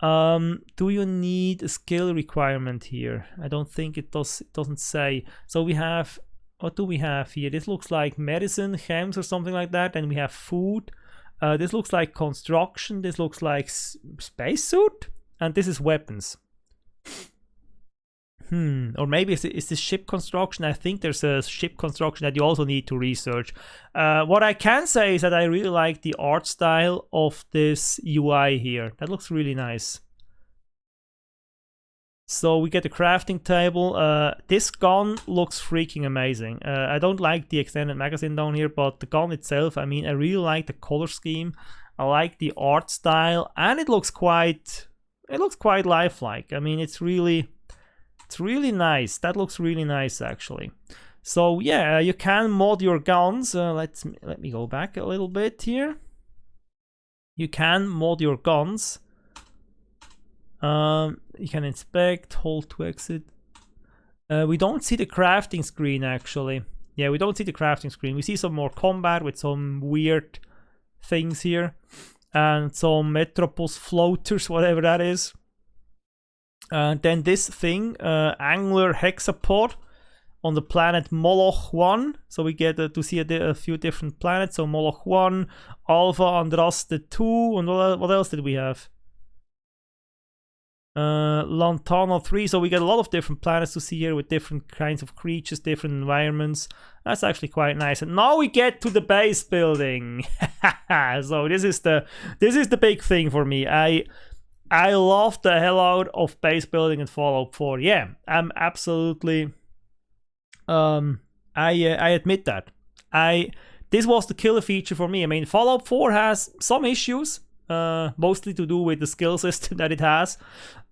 Do you need a skill requirement here? I don't think it does. It doesn't say. So we have, what do we have here? This looks like medicine, chems or something like that. And we have food. This looks like construction. This looks like spacesuit. And this is weapons. Or maybe is this ship construction? I think there's a ship construction that you also need to research. What I can say is that I really like the art style of this UI here. That looks really nice. So we get a crafting table. This gun looks freaking amazing. I don't like the extended magazine down here, but the gun itself, I mean, I really like the color scheme. I like the art style, and it looks quite lifelike. I mean, it's really nice. That looks really nice, actually. So yeah, you can mod your guns. Let me go back a little bit here. You can mod your guns. You can inspect, hold to exit. We don't see the crafting screen, actually. Yeah, we don't see the crafting screen. We see some more combat with some weird things here. And some Metropus floaters, whatever that is. Then this thing, Angler Hexapod on the planet Moloch 1. So we get to see a few different planets. So Moloch 1, Alpha, Andraste 2, and what else did we have? Lantana 3. So we get a lot of different planets to see here with different kinds of creatures, different environments. That's actually quite nice. And now we get to the base building. So this is the big thing for me. I love the hell out of base building in Fallout 4. Yeah, I'm absolutely. I admit that. This was the killer feature for me. I mean, Fallout 4 has some issues, mostly to do with the skill system that it has.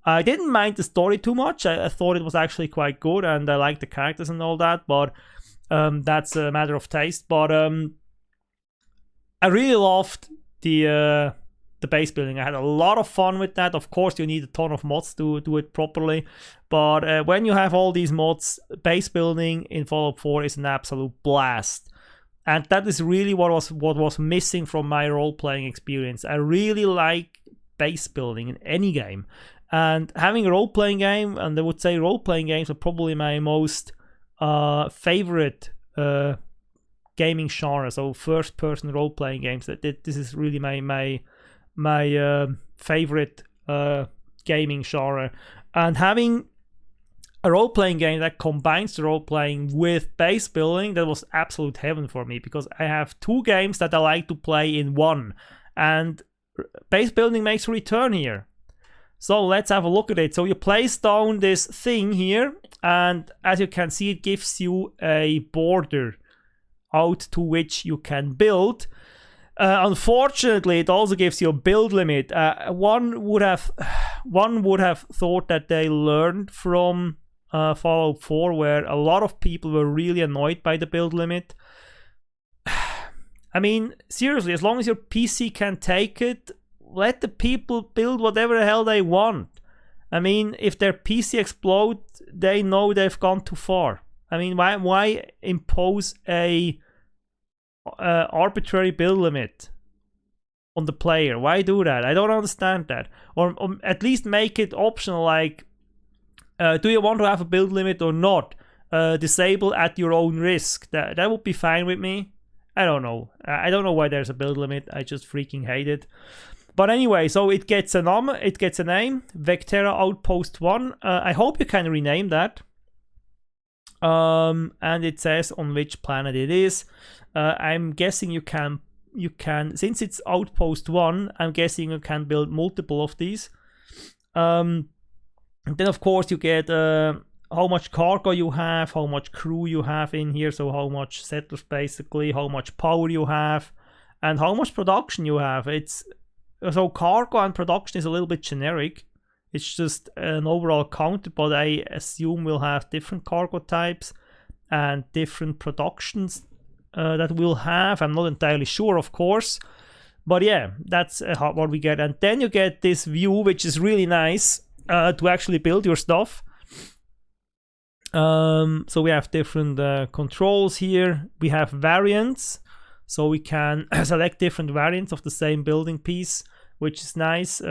I didn't mind the story too much. I thought it was actually quite good, and I liked the characters and all that. But that's a matter of taste. But I really loved the base building. I had a lot of fun with that. Of course, you need a ton of mods to do it properly. But when you have all these mods, base building in Fallout 4 is an absolute blast. And that is really what was missing from my role-playing experience. I really like base building in any game. And having a role-playing game, and I would say role-playing games are probably my most favorite gaming genre. So first-person role-playing games. This is really my favorite gaming genre. And having a role-playing game that combines the role-playing with base building, that was absolute heaven for me, because I have two games that I like to play in one, and base building makes a return here. So let's have a look at it. So you place down this thing here, and as you can see, it gives you a border out to which you can build. Unfortunately, it also gives you a build limit. One would have thought that they learned from Fallout 4, where a lot of people were really annoyed by the build limit. I mean, seriously, as long as your PC can take it, let the people build whatever the hell they want. I mean, if their PC explodes, they know they've gone too far. I mean, why impose a arbitrary build limit on the player? Why do that? I don't understand that. Or at least make it optional, like, do you want to have a build limit or not? Disable at your own risk. That would be fine with me. I don't know. I don't know why there's a build limit. I just freaking hate it. But anyway, so it gets a name, Vectera Outpost 1. I hope you can rename that. And it says on which planet it is. I'm guessing you can you can, since it's outpost 1, I'm guessing you can build multiple of these. Then of course you get how much cargo you have, how much crew you have in here, so how much settlers basically, how much power you have, and how much production you have. It's so cargo and production is a little bit generic. It's just an overall count, but I assume we'll have different cargo types and different productions that we'll have. I'm not entirely sure, of course, but yeah, that's what we get. And then you get this view, which is really nice to actually build your stuff. So we have different controls here. We have variants, so we can select different variants of the same building piece, which is nice.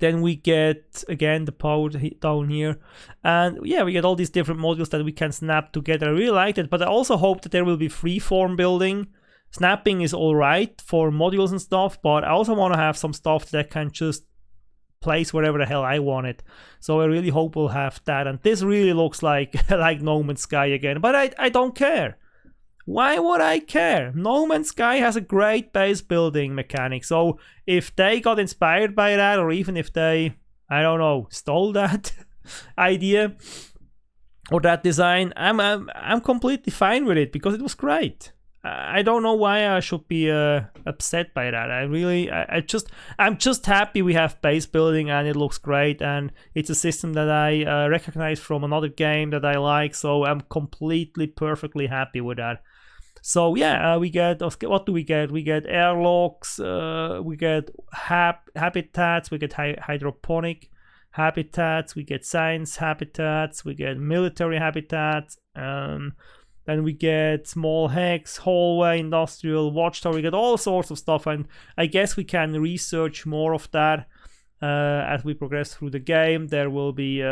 Then we get again the power down here, and yeah, we get all these different modules that we can snap together. I really like it, but I also hope that there will be freeform building. Snapping is alright for modules and stuff, but I also want to have some stuff that I can just place wherever the hell I want it. So I really hope we'll have that, and this really looks like like No Man's Sky again, but I don't care. Why would I care? No Man's Sky has a great base building mechanic, so if they got inspired by that, or even if they, I don't know, stole that idea or that design, I'm completely fine with it because it was great. I don't know why I should be upset by that. I'm just happy we have base building and it looks great, and it's a system that I recognize from another game that I like, so I'm completely perfectly happy with that. So yeah, we get, what do we get? We get airlocks, we get habitats, we get hydroponic habitats, we get science habitats, we get military habitats, then we get small hex, hallway, industrial, watchtower, we get all sorts of stuff, and I guess we can research more of that as we progress through the game. There will be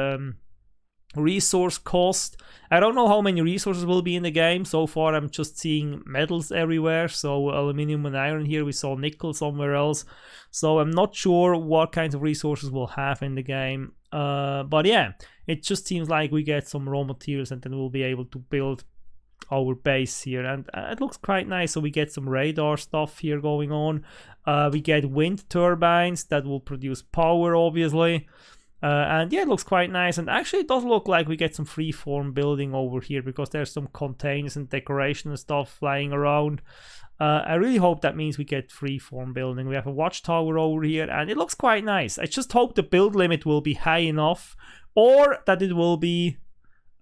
resource cost. I don't know how many resources will be in the game. So far I'm just seeing metals everywhere, so aluminum and iron here. We saw nickel somewhere else, so I'm not sure what kinds of resources we'll have in the game, but yeah, it just seems like we get some raw materials and then we'll be able to build our base here, and it looks quite nice. So we get some radar stuff here going on. We get wind turbines that will produce power, obviously. And yeah, it looks quite nice, and actually it does look like we get some freeform building over here because there's some containers and decoration and stuff flying around. I really hope that means we get freeform building. We have a watchtower over here, and it looks quite nice. I just hope the build limit will be high enough, or that it will be,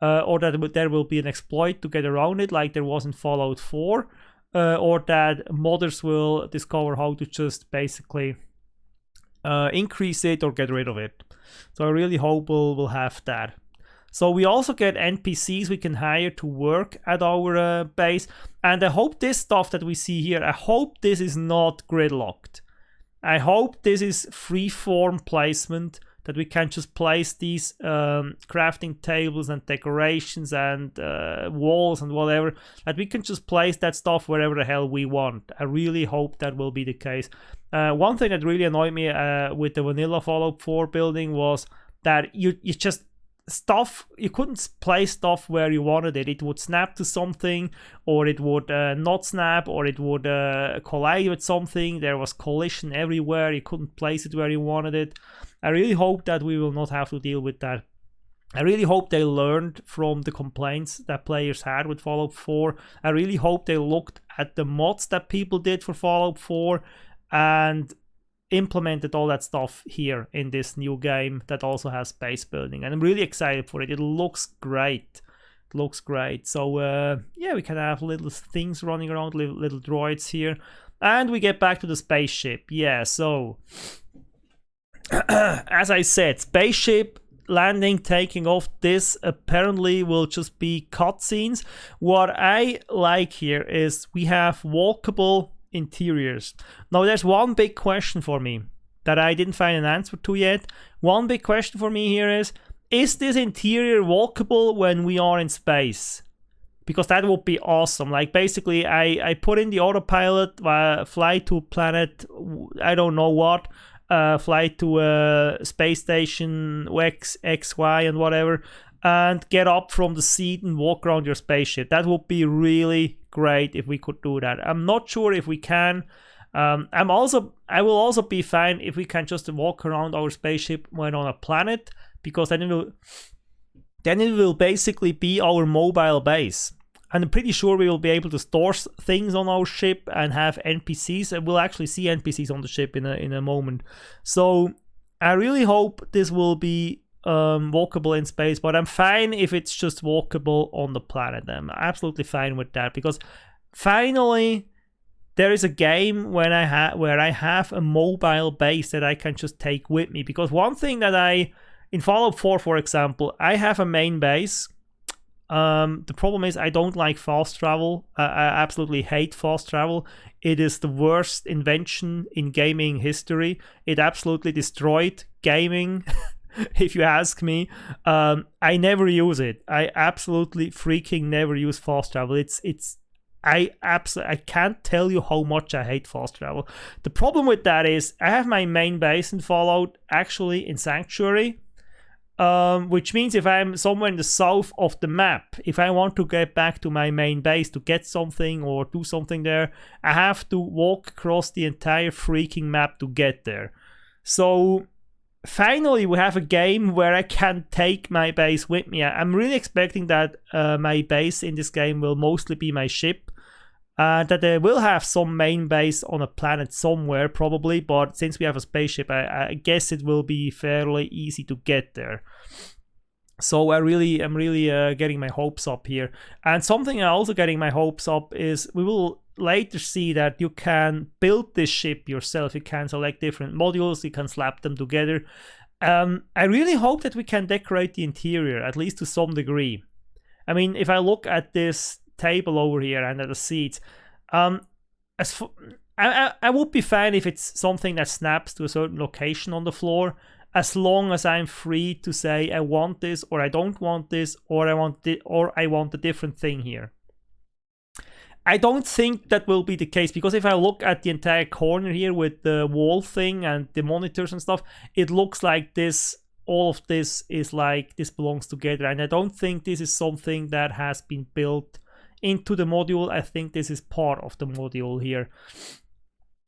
or that there will be an exploit to get around it, like there was in Fallout 4, or that modders will discover how to just basically increase it or get rid of it. So I really hope we'll have that. So we also get NPCs we can hire to work at our base, and I hope this stuff that we see here, I hope this is not gridlocked. I hope this is freeform placement, that we can just place these crafting tables and decorations and walls and whatever, that we can just place that stuff wherever the hell we want. I really hope that will be the case. One thing that really annoyed me with the vanilla Fallout 4 building was that you couldn't place stuff where you wanted it. It would snap to something, or it would not snap, or it would collide with something. There was collision everywhere. You couldn't place it where you wanted it. I really hope that we will not have to deal with that. I really hope they learned from the complaints that players had with Fallout 4. I really hope they looked at the mods that people did for Fallout 4 and implemented all that stuff here in this new game that also has base building, and I'm really excited for it. It looks great. It looks great. So yeah, we can have little things running around, little droids here, and we get back to the spaceship. Yeah, so as I said, spaceship landing, taking off. This apparently will just be cutscenes. What I like here is we have walkable interiors. Now there's one big question for me that I didn't find an answer to yet. One big question for me here is this interior walkable when we are in space? Because that would be awesome. Like basically I put in the autopilot, fly to planet, I don't know what, fly to a space station X, Y, and whatever, and get up from the seat and walk around your spaceship. That would be really great if we could do that. I'm not sure if we can. I will also be fine if we can just walk around our spaceship when on a planet, because then it will basically be our mobile base. And I'm pretty sure we will be able to store things on our ship and have NPCs, and we'll actually see NPCs on the ship in a moment. So I really hope this will be walkable in space, but I'm fine if it's just walkable on the planet. I'm absolutely fine with that, because finally there is a game where I have a mobile base that I can just take with me. Because one thing that in Fallout 4, for example, I have a main base. The problem is I don't like fast travel. I absolutely hate fast travel. It is the worst invention in gaming history. It absolutely destroyed gaming. If you ask me. I never use it. I absolutely freaking never use fast travel. I can't tell you how much I hate fast travel. The problem with that is I have my main base in Fallout actually in Sanctuary, which means if I'm somewhere in the south of the map, if I want to get back to my main base to get something or do something there, I have to walk across the entire freaking map to get there. So finally we have a game where I can take my base with me. I'm really expecting that my base in this game will mostly be my ship, that I will have some main base on a planet somewhere probably, but since we have a spaceship, I guess it will be fairly easy to get there. So I'm really getting my hopes up here. And something I'm also getting my hopes up is we will later see that you can build this ship yourself. You can select different modules, you can slap them together. I really hope that we can decorate the interior, at least to some degree. I mean, if I look at this table over here and at the seats, I would be fine if it's something that snaps to a certain location on the floor, as long as I'm free to say I want this or I don't want this, or I want a different thing here. I don't think that will be the case, because if I look at the entire corner here with the wall thing and the monitors and stuff, it looks like this, all of this is like this belongs together, and I don't think this is something that has been built into the module. I think this is part of the module here.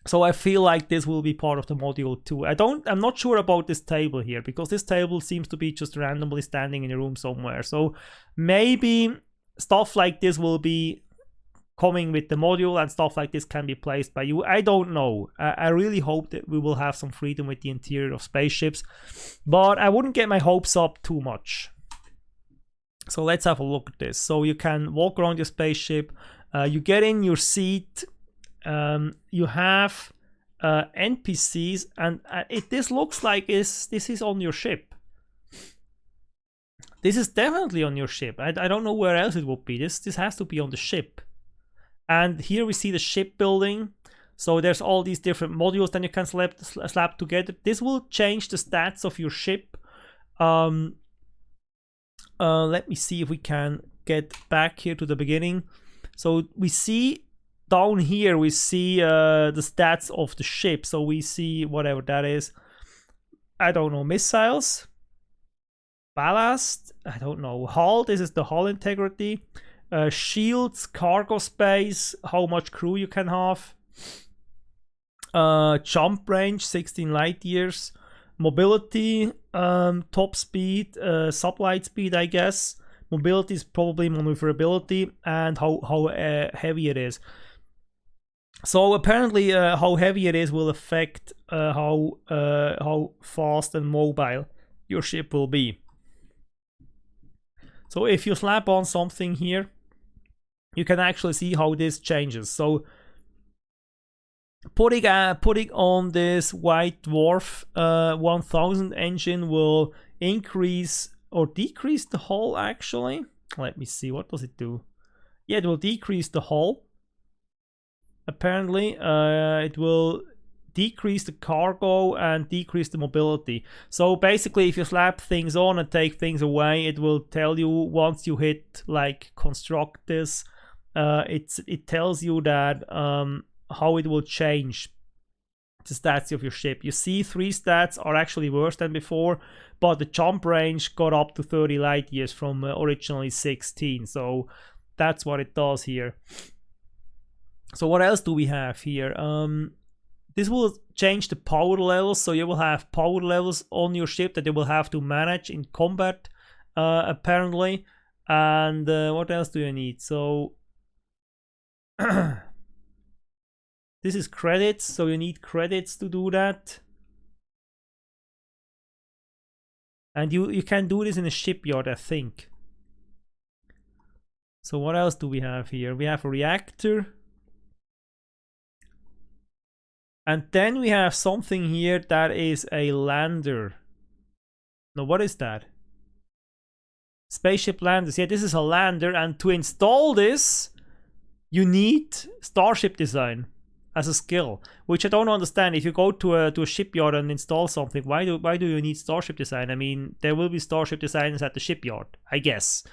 So I feel like this will be part of the module too. I'm not sure about this table here, because this table seems to be just randomly standing in a room somewhere. So maybe stuff like this will be coming with the module, and stuff like this can be placed by you. I don't know. I really hope that we will have some freedom with the interior of spaceships, but I wouldn't get my hopes up too much. So let's have a look at this. So you can walk around your spaceship, you get in your seat, you have NPCs, and this looks like this is on your ship. This is definitely on your ship. I don't know where else it would be. This has to be on the ship. And here we see the shipbuilding. So there's all these different modules that you can slap together. This will change the stats of your ship. Let me see if we can get back here to the beginning. So we see down here, we see the stats of the ship. So we see whatever that is. I don't know, missiles, ballast, I don't know, hull. This is the hull integrity. Shields, cargo space, how much crew you can have, jump range 16 light years, mobility, top speed, sublight speed, I guess. Mobility is probably maneuverability, and how heavy it is. So apparently how heavy it is will affect how fast and mobile your ship will be. So if you slap on something here, you can actually see how this changes. So putting on this White Dwarf 1000 engine will increase or decrease the hull actually. Let me see, what does it do? Yeah, it will decrease the hull. Apparently it will decrease the cargo and decrease the mobility. So basically if you slap things on and take things away, it will tell you once you hit like construct this, it tells you that how it will change the stats of your ship. You see 3 stats are actually worse than before, but the jump range got up to 30 light years from originally 16. So that's what it does here. So what else do we have here? This will change the power levels, so you will have power levels on your ship that you will have to manage in combat, apparently. And what else do you need? So this is credits, so you need credits to do that. And you can do this in a shipyard, I think. So what else do we have here? We have a reactor. And then we have something here that is a lander. Now, what is that? Spaceship landers. Yeah, this is a lander, and to install this, you need starship design as a skill, which I don't understand. If you go to a shipyard and install something, why do you need starship design? I mean, there will be starship designers at the shipyard, I guess.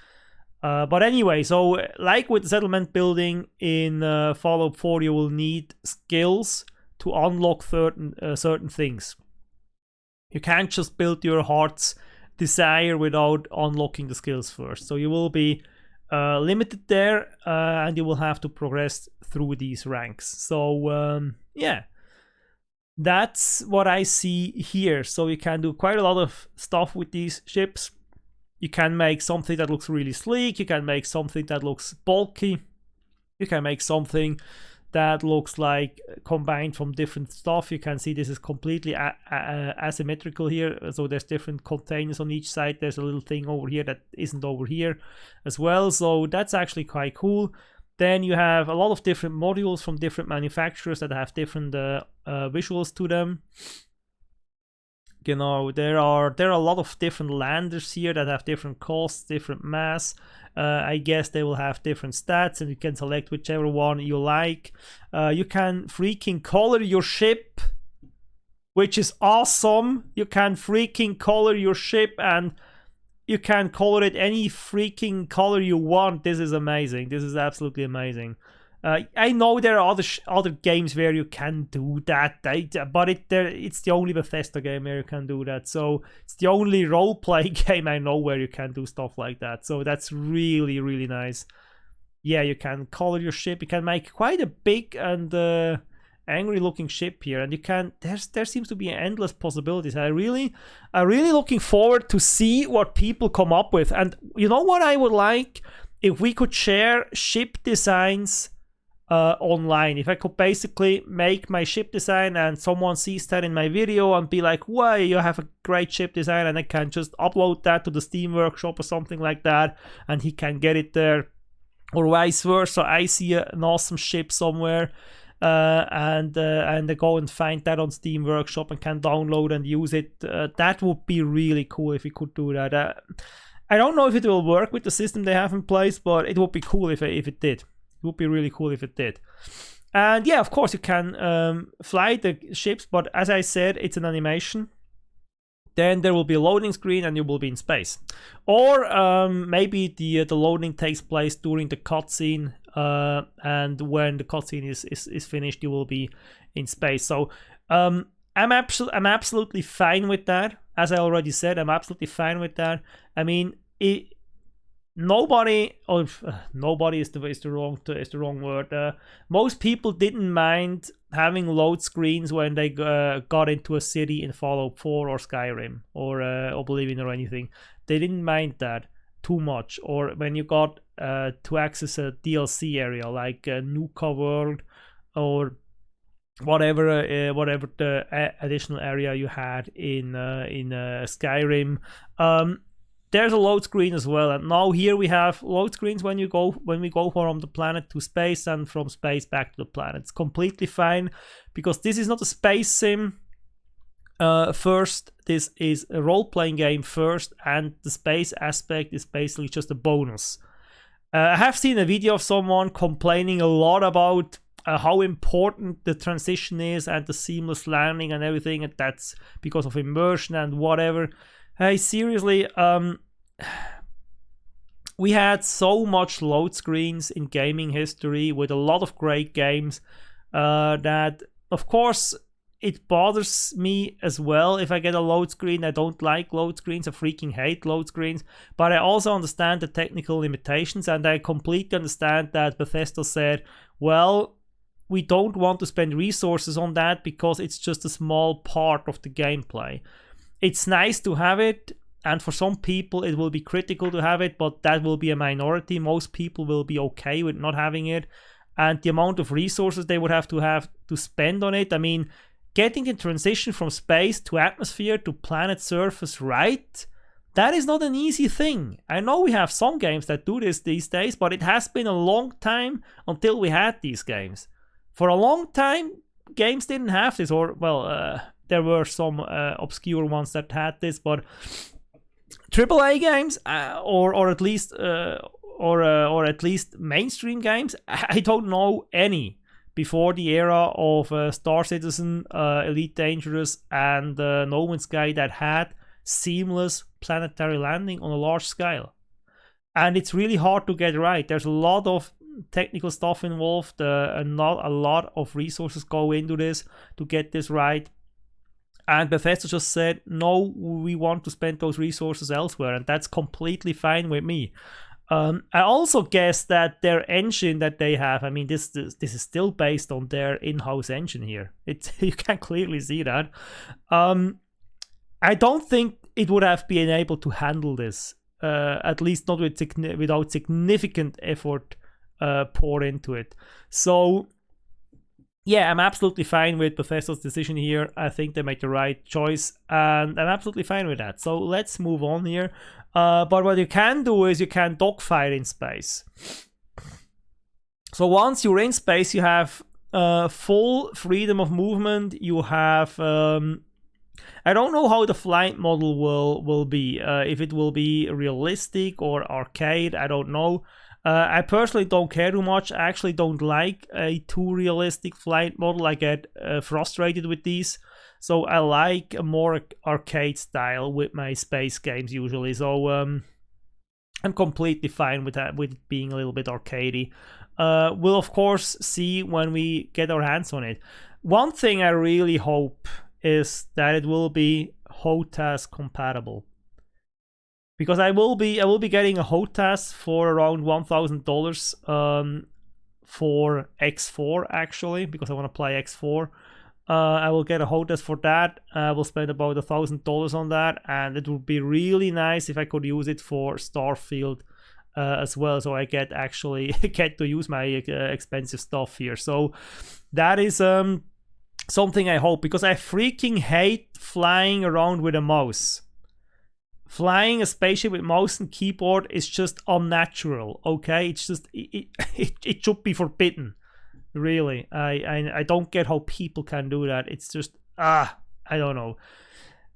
But anyway, so like with the settlement building in Fallout 4, you will need skills to unlock certain things. You can't just build your heart's desire without unlocking the skills first. So you will be limited there, and you will have to progress through these ranks. So yeah, that's what I see here. So you can do quite a lot of stuff with these ships. You can make something that looks really sleek. You can make something that looks bulky. You can make something that looks like combined from different stuff. You can see this is completely asymmetrical here. So there's different containers on each side. There's a little thing over here that isn't over here as well. So that's actually quite cool. Then you have a lot of different modules from different manufacturers that have different visuals to them. You know, there are a lot of different landers here that have different costs, different mass. I guess they will have different stats, and you can select whichever one you like. You can freaking color your ship, which is awesome. You can freaking color your ship, and you can color it any freaking color you want. This is amazing. This is absolutely amazing. I know there are other games where you can do that, but it's the only Bethesda game where you can do that. So it's the only role-play game I know where you can do stuff like that. So that's really, really nice. Yeah, you can color your ship. You can make quite a big and angry-looking ship here, and you can. There seems to be endless possibilities. I'm really looking forward to see what people come up with. And you know what I would like? If we could share ship designs online. If I could basically make my ship design and someone sees that in my video and be like, wow, you have a great ship design, and I can just upload that to the Steam Workshop or something like that, and he can get it there, or vice versa. I see an awesome ship somewhere, and I go and find that on Steam Workshop and can download and use it. That would be really cool if we could do that. I don't know if it will work with the system they have in place, but it would be cool if it did. It would be really cool if it did. And yeah, of course you can fly the ships, but as I said, it's an animation. Then there will be a loading screen and you will be in space. Or maybe the loading takes place during the cutscene, and when the cutscene is finished, you will be in space. So I'm absolutely fine with that. As I already said, I'm absolutely fine with that. I mean, nobody is the wrong word. Most people didn't mind having load screens when they got into a city in Fallout 4 or Skyrim or Oblivion or anything. They didn't mind that too much. Or when you got to access a DLC area like Nuka World or whatever the additional area you had in Skyrim. There's a load screen as well, and now here we have load screens when we go from the planet to space and from space back to the planet. It's completely fine because this is not a space sim first. This is a role-playing game first, and the space aspect is basically just a bonus. I have seen a video of someone complaining a lot about how important the transition is and the seamless landing and everything, and that's because of immersion and whatever. Hey, seriously, we had so much load screens in gaming history with a lot of great games that, of course, it bothers me as well if I get a load screen. I don't like load screens. I freaking hate load screens. But I also understand the technical limitations, and I completely understand that Bethesda said, well, we don't want to spend resources on that because it's just a small part of the gameplay. It's nice to have it, and for some people it will be critical to have it, but that will be a minority. Most people will be okay with not having it. And the amount of resources they would have to spend on it, I mean, getting the transition from space to atmosphere to planet surface right, that is not an easy thing. I know we have some games that do this these days, but it has been a long time until we had these games. For a long time, games didn't have this, or, well, there were some obscure ones that had this, but AAA games, or at least mainstream games, I don't know any before the era of Star Citizen, Elite Dangerous, and No Man's Sky that had seamless planetary landing on a large scale. And it's really hard to get right. There's a lot of technical stuff involved, and not a lot of resources go into this to get this right. And Bethesda just said, no, we want to spend those resources elsewhere, and that's completely fine with me. I also guess that their engine that they have, I mean, this is still based on their in-house engine here. You can clearly see that. I don't think it would have been able to handle this, at least not without significant effort poured into it. So, yeah, I'm absolutely fine with Bethesda's decision here. I think they made the right choice, and I'm absolutely fine with that. So let's move on here. But what you can do is you can dogfight in space. So once you're in space, you have full freedom of movement. You have... I don't know how the flight model will be. If it will be realistic or arcade, I don't know. I personally don't care too much. I actually don't like a too realistic flight model. I get frustrated with these. So I like a more arcade style with my space games usually. So I'm completely fine with that, with it being a little bit arcadey. We'll of course see when we get our hands on it. One thing I really hope is that it will be HOTAS compatible. Because I will be getting a HOTAS for around $1,000 for X4 actually, because I want to play X4. I will get a HOTAS for that. I will spend about $1,000 on that, and it would be really nice if I could use it for Starfield as well, so I get to use my expensive stuff here. So that is something I hope, because I freaking hate flying around with a mouse. Flying a spaceship with mouse and keyboard is just unnatural, okay? It's just, it should be forbidden, really. I don't get how people can do that. It's just, I don't know.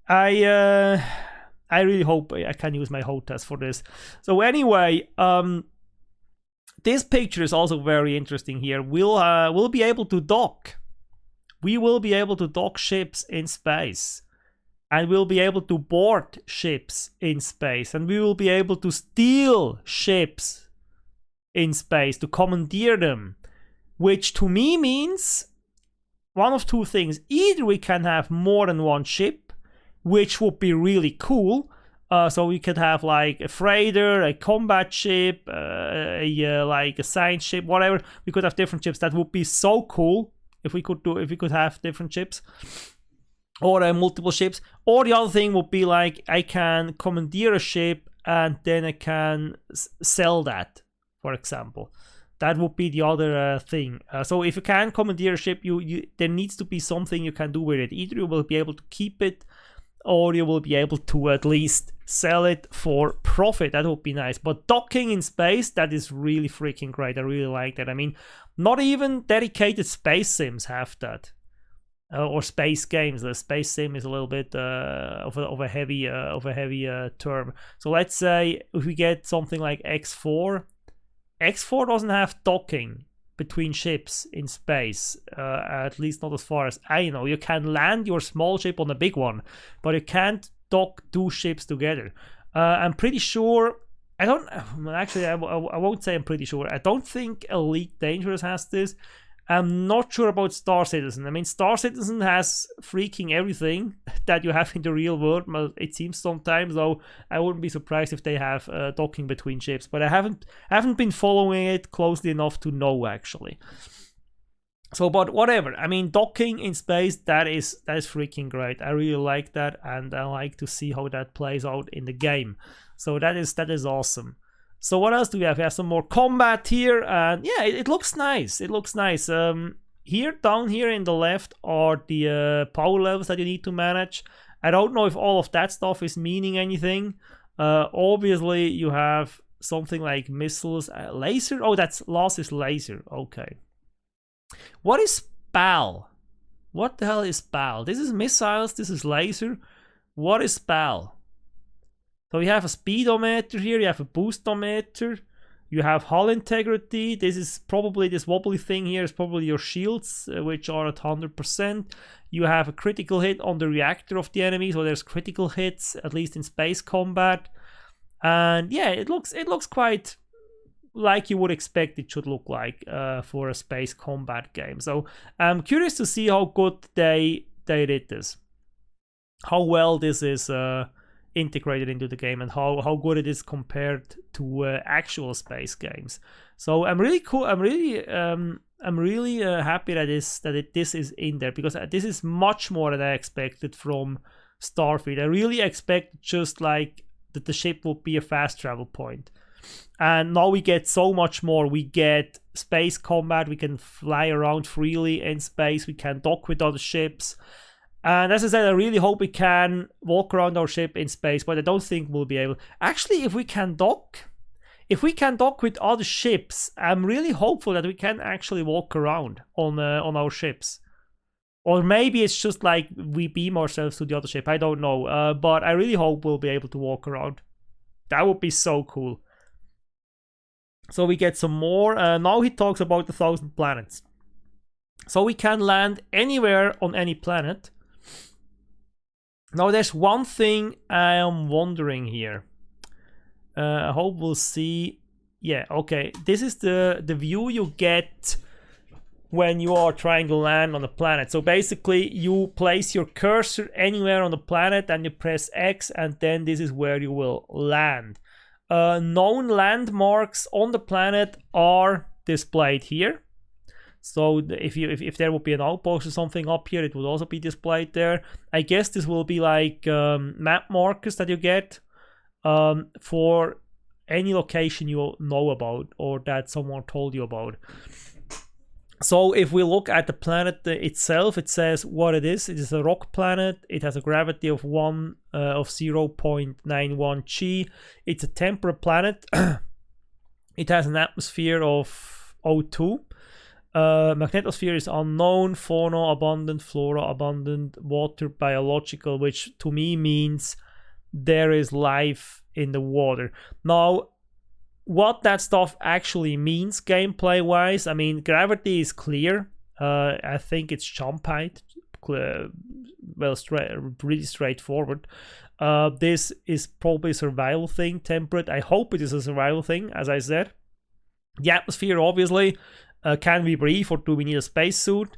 I really hope I can use my HOTAS for this. So anyway, this picture is also very interesting here. We'll be able to dock. We will be able to dock ships in space. And we'll be able to board ships in space. And we will be able to steal ships in space, to commandeer them. Which to me means one of two things. Either we can have more than one ship, which would be really cool. So we could have like a freighter, a combat ship, like a science ship, whatever. We could have different ships. That would be so cool if we could have different ships. Or multiple ships. Or the other thing would be like, I can commandeer a ship and then I can sell that, for example. That would be the other thing. So if you can commandeer a ship, there needs to be something you can do with it. Either you will be able to keep it, or you will be able to at least sell it for profit. That would be nice. But docking in space, that is really freaking great. I really like that. I mean, not even dedicated space sims have that. Or space games. The space sim is a little bit of a heavy term. So let's say if we get something like X4, X4 doesn't have docking between ships in space, at least not as far as I know. You can land your small ship on a big one, but you can't dock two ships together. I'm pretty sure. I won't say I'm pretty sure. I don't think Elite Dangerous has this. I'm not sure about Star Citizen. I mean, Star Citizen has freaking everything that you have in the real world, it seems sometimes, though I wouldn't be surprised if they have docking between ships, but I haven't been following it closely enough to know, actually. So, but whatever. I mean, docking in space, that is freaking great. I really like that, and I like to see how that plays out in the game. So that is awesome. So what else do we have? We have some more combat here, and yeah, it looks nice. It looks nice. Here, down here in the left are the power levels that you need to manage. I don't know if all of that stuff is meaning anything. Obviously, you have something like missiles, laser. Oh, that's loss is laser. Okay. What is SPAL? What the hell is SPAL? This is missiles. This is laser. What is SPAL? So you have a speedometer here, you have a boostometer, you have hull integrity. This is probably, this wobbly thing here is probably your shields, which are at 100%. You have a critical hit on the reactor of the enemy, so there's critical hits, at least in space combat. And yeah, it looks quite like you would expect it should look like for a space combat game. So I'm curious to see how good they did this. How well this is integrated into the game, and how good it is compared to actual space games. So I'm really cool. I'm really happy that this is in there, because this is much more than I expected from Starfield. I really expected just like that the ship would be a fast travel point, and now we get so much more. We get space combat. We can fly around freely in space. We can dock with other ships. And as I said, I really hope we can walk around our ship in space, but I don't think we'll be able. Actually, if we can dock with other ships, I'm really hopeful that we can actually walk around on our ships. Or maybe it's just like we beam ourselves to the other ship. I don't know, but I really hope we'll be able to walk around. That would be so cool. So we get some more. Now he talks about the 1,000 planets. So we can land anywhere on any planet. Now there's one thing I am wondering here. I hope we'll see. Yeah, okay. This is the view you get when you are trying to land on a planet. So basically you place your cursor anywhere on the planet and you press X, and then this is where you will land. Known landmarks on the planet are displayed here. So if there would be an outpost or something up here, it would also be displayed there. I guess this will be like map markers that you get for any location you know about or that someone told you about. So if we look at the planet itself, it says what it is. It is a rock planet. It has a gravity of 0.91 G. It's a temperate planet. It has an atmosphere of O2. Magnetosphere is unknown, fauna abundant, flora abundant, water biological, which to me means there is life in the water. Now, what that stuff actually means gameplay wise, I mean, gravity is clear. I think it's jump height, really straightforward. This is probably a survival thing. Temperate, I hope it is a survival thing, as I said. The atmosphere, obviously. Can we breathe, or do we need a spacesuit?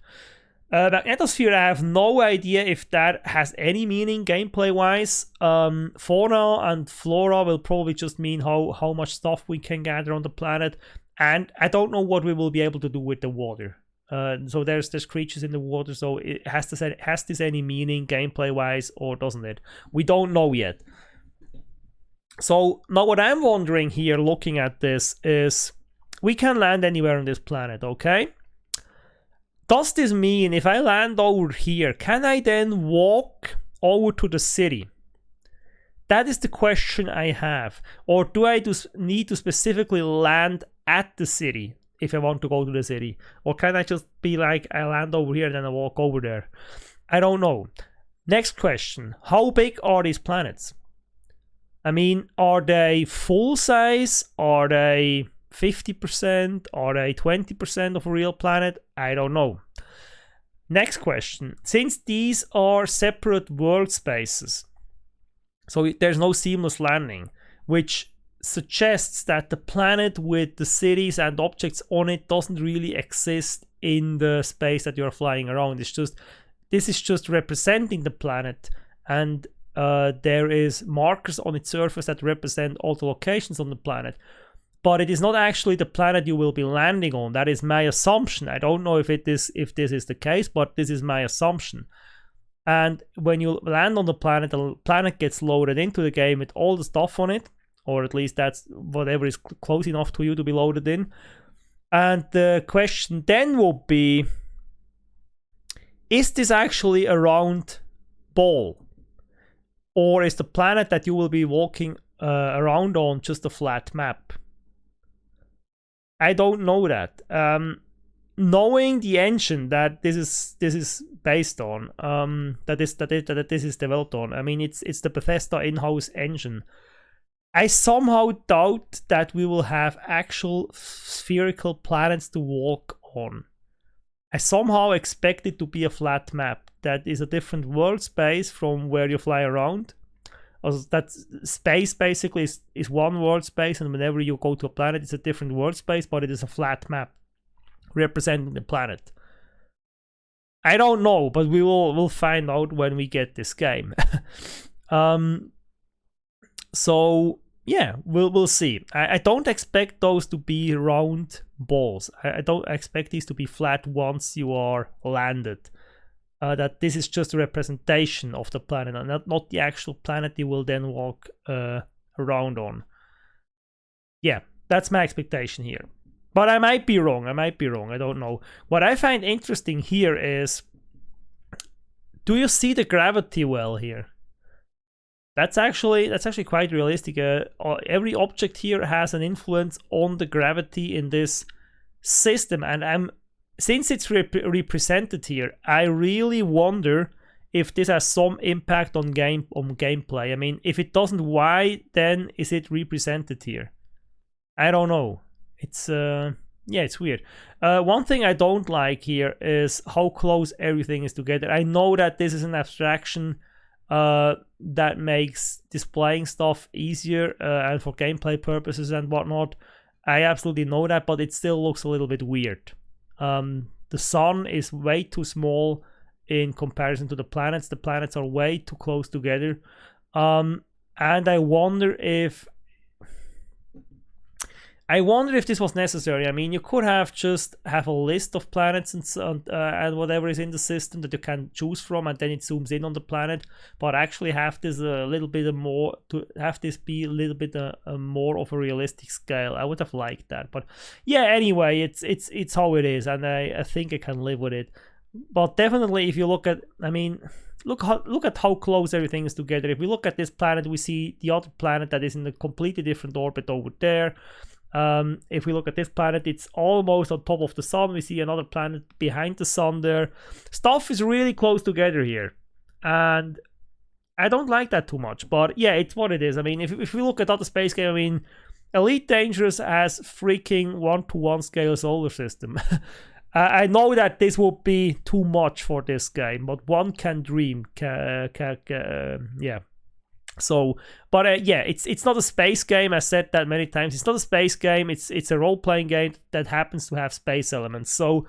Magnetosphere, I have no idea if that has any meaning gameplay-wise. Fauna and flora will probably just mean how much stuff we can gather on the planet, and I don't know what we will be able to do with the water. So there's creatures in the water, so it has this any meaning gameplay-wise, or doesn't it? We don't know yet. So now what I'm wondering here, looking at this, is we can land anywhere on this planet, okay? Does this mean if I land over here, can I then walk over to the city? That is the question I have. Or do I need to specifically land at the city if I want to go to the city? Or can I just be like, I land over here and then I walk over there? I don't know. Next question. How big are these planets? I mean, are they full size? Are they 50%? Are they 20% of a real planet? I don't know. Next question. Since these are separate world spaces, so there's no seamless landing, which suggests that the planet with the cities and objects on it doesn't really exist in the space that you're flying around. This is just representing the planet, and there is markers on its surface that represent all the locations on the planet. But it is not actually the planet you will be landing on. That is my assumption. I don't know if this is the case, but this is my assumption. And when you land on the planet gets loaded into the game with all the stuff on it, or at least that's whatever is close enough to you to be loaded in. And the question then will be, is this actually a round ball? Or is the planet that you will be walking around on just a flat map? I don't know that. Knowing the engine that this is based on, that this is developed on, I mean, it's the Bethesda in-house engine. I somehow doubt that we will have actual spherical planets to walk on. I somehow expect it to be a flat map that is a different world space from where you fly around. That space basically is one world space, and whenever you go to a planet, it's a different world space, but it is a flat map representing the planet. I don't know, but we'll find out when we get this game. So yeah, we'll see. I don't expect those to be round balls. I don't expect these to be flat once you are landed. That this is just a representation of the planet and not the actual planet you will then walk around on. Yeah, that's my expectation here. But I might be wrong. I don't know. What I find interesting here is, do you see the gravity well here? That's actually quite realistic. Every object here has an influence on the gravity in this system, and since it's represented here, I really wonder if this has some impact on gameplay. I mean, if it doesn't, why then is it represented here? I don't know. It's it's weird. One thing I don't like here is how close everything is together. I know that this is an abstraction that makes displaying stuff easier and for gameplay purposes and whatnot. I absolutely know that, but it still looks a little bit weird. The sun is way too small in comparison to the planets. The planets are way too close together. And I wonder if this was necessary. I mean, you could have just have a list of planets and whatever is in the system that you can choose from, and then it zooms in on the planet. But actually have this a little bit more, to have this be a little bit more of a realistic scale. I would have liked that. But yeah, anyway, it's how it is, and I think I can live with it. But definitely, if you look at, I mean, look at how close everything is together. If we look at this planet, we see the other planet that is in a completely different orbit over there. If we look at this planet, it's almost on top of the sun. We see another planet behind the sun there. Stuff is really close together here, and I don't like that too much. But yeah, it's what it is. I mean, if we look at other space game, I mean, Elite Dangerous has freaking 1-to-1 scale solar system. I know that this will be too much for this game, but one can dream. Yeah. So, but yeah, it's not a space game. I said that many times. It's not a space game. It's a role-playing game that happens to have space elements. So,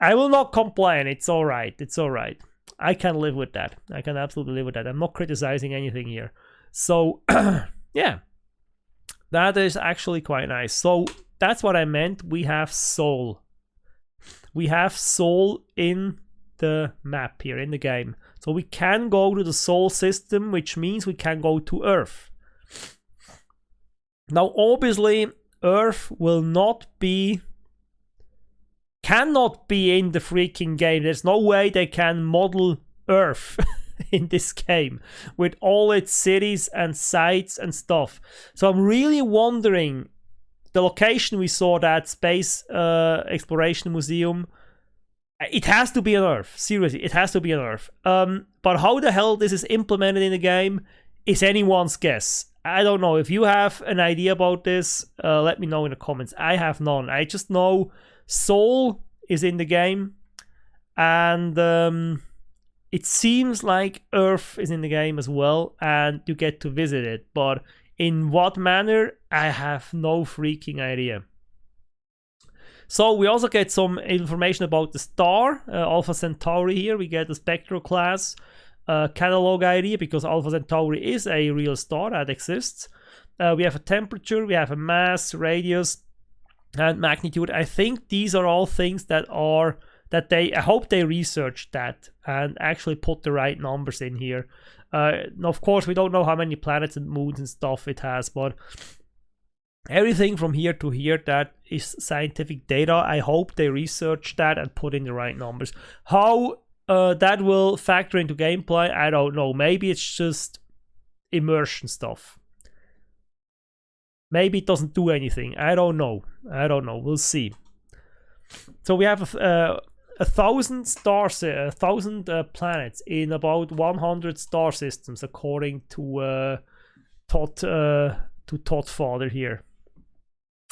I will not complain. It's all right. It's all right. I can live with that. I can absolutely live with that. I'm not criticizing anything here. So, yeah, that is actually quite nice. So that's what I meant. We have Sol. We have Sol in the map here in the game. So we can go to the Sol system, which means we can go to Earth. Now, obviously, Earth cannot be in the freaking game. There's no way they can model Earth in this game with all its cities and sites and stuff. So I'm really wondering, the location we saw, that Space Exploration Museum, it has to be on Earth. Seriously, it has to be on Earth. But how the hell this is implemented in the game is anyone's guess. I don't know. If you have an idea about this, let me know in the comments. I have none. I just know Sol is in the game, and it seems like Earth is in the game as well, and you get to visit it. But in what manner, I have no freaking idea. So we also get some information about the star, Alpha Centauri here. We get the spectral class, catalog ID, because Alpha Centauri is a real star that exists. We have a temperature, we have a mass, radius, and magnitude. I think these are all things that I hope they researched that and actually put the right numbers in here. Of course, we don't know how many planets and moons and stuff it has, but everything from here to here that is scientific data. I hope they researched that and put in the right numbers. How that will factor into gameplay, I don't know. Maybe it's just immersion stuff. Maybe it doesn't do anything. I don't know. We'll see. So we have 1,000 stars, 1,000 planets in about 100 star systems, according to Todd Father here.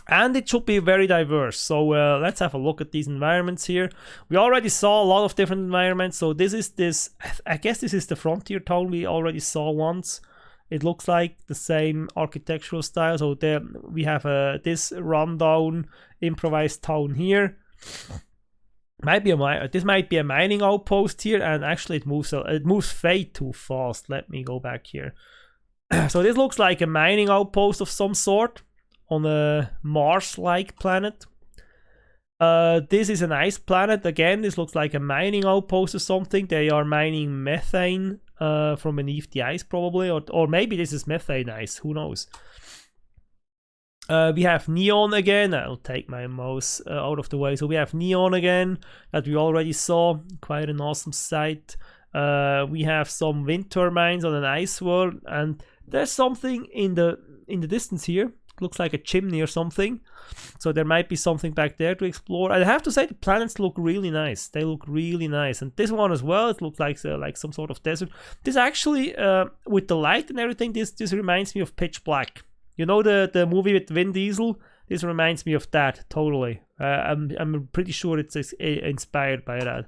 And it should be very diverse. So let's have a look at these environments here. We already saw a lot of different environments. So I guess this is the frontier town we already saw once. It looks like the same architectural style. So there we have this rundown improvised town here. This might be a mining outpost here, and actually it moves way too fast. Let me go back here. So this looks like a mining outpost of some sort on a Mars-like planet. This is an ice planet. Again, this looks like a mining outpost or something. They are mining methane from beneath the ice, probably, or maybe this is methane ice. Who knows? We have Neon again. I'll take my mouse out of the way. So we have Neon again that we already saw. Quite an awesome sight. We have some wind turbines on an ice world, and there's something in the distance here. Looks like a chimney or something. So there might be something back there to explore. I have to say the planets look really nice. They look really nice. And this one as well, it looks like some sort of desert. This actually, with the light and everything, this reminds me of Pitch Black. You know the movie with Vin Diesel? This reminds me of that, totally. I'm pretty sure it's inspired by that.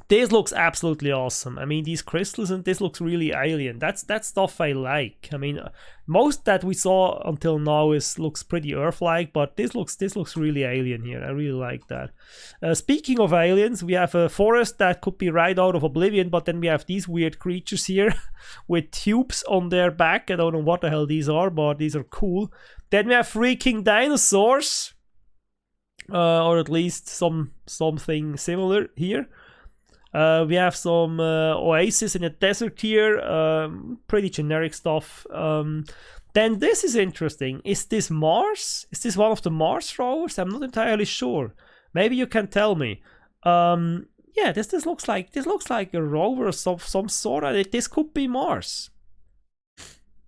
This looks absolutely awesome. I mean, these crystals, and this looks really alien. That's stuff I like. I mean, most that we saw until now looks pretty Earth-like, but this looks really alien here. I really like that. Speaking of aliens, we have a forest that could be right out of Oblivion, but then we have these weird creatures here with tubes on their back. I don't know what the hell these are, but these are cool. Then we have freaking dinosaurs, or at least something similar here. We have some oasis in a desert here, pretty generic stuff. Then this is interesting. Is this Mars? Is this one of the Mars rovers? I'm not entirely sure. Maybe you can tell me. Yeah, this looks like a rover of some sort. This could be Mars.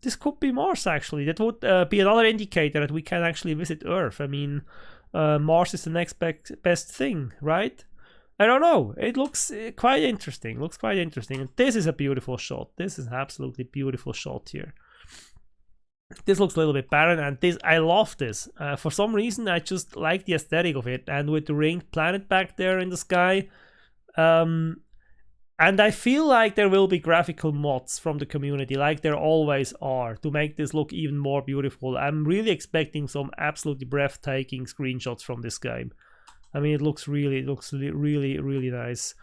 This could be Mars, actually. That would be another indicator that we can actually visit Earth. I mean, Mars is the next best thing, right? I don't know. It looks quite interesting. And this is a beautiful shot. This is an absolutely beautiful shot here. This looks a little bit barren, and I love this. For some reason, I just like the aesthetic of it. And with the ringed planet back there in the sky. And I feel like there will be graphical mods from the community, like there always are, to make this look even more beautiful. I'm really expecting some absolutely breathtaking screenshots from this game. I mean, it looks really nice.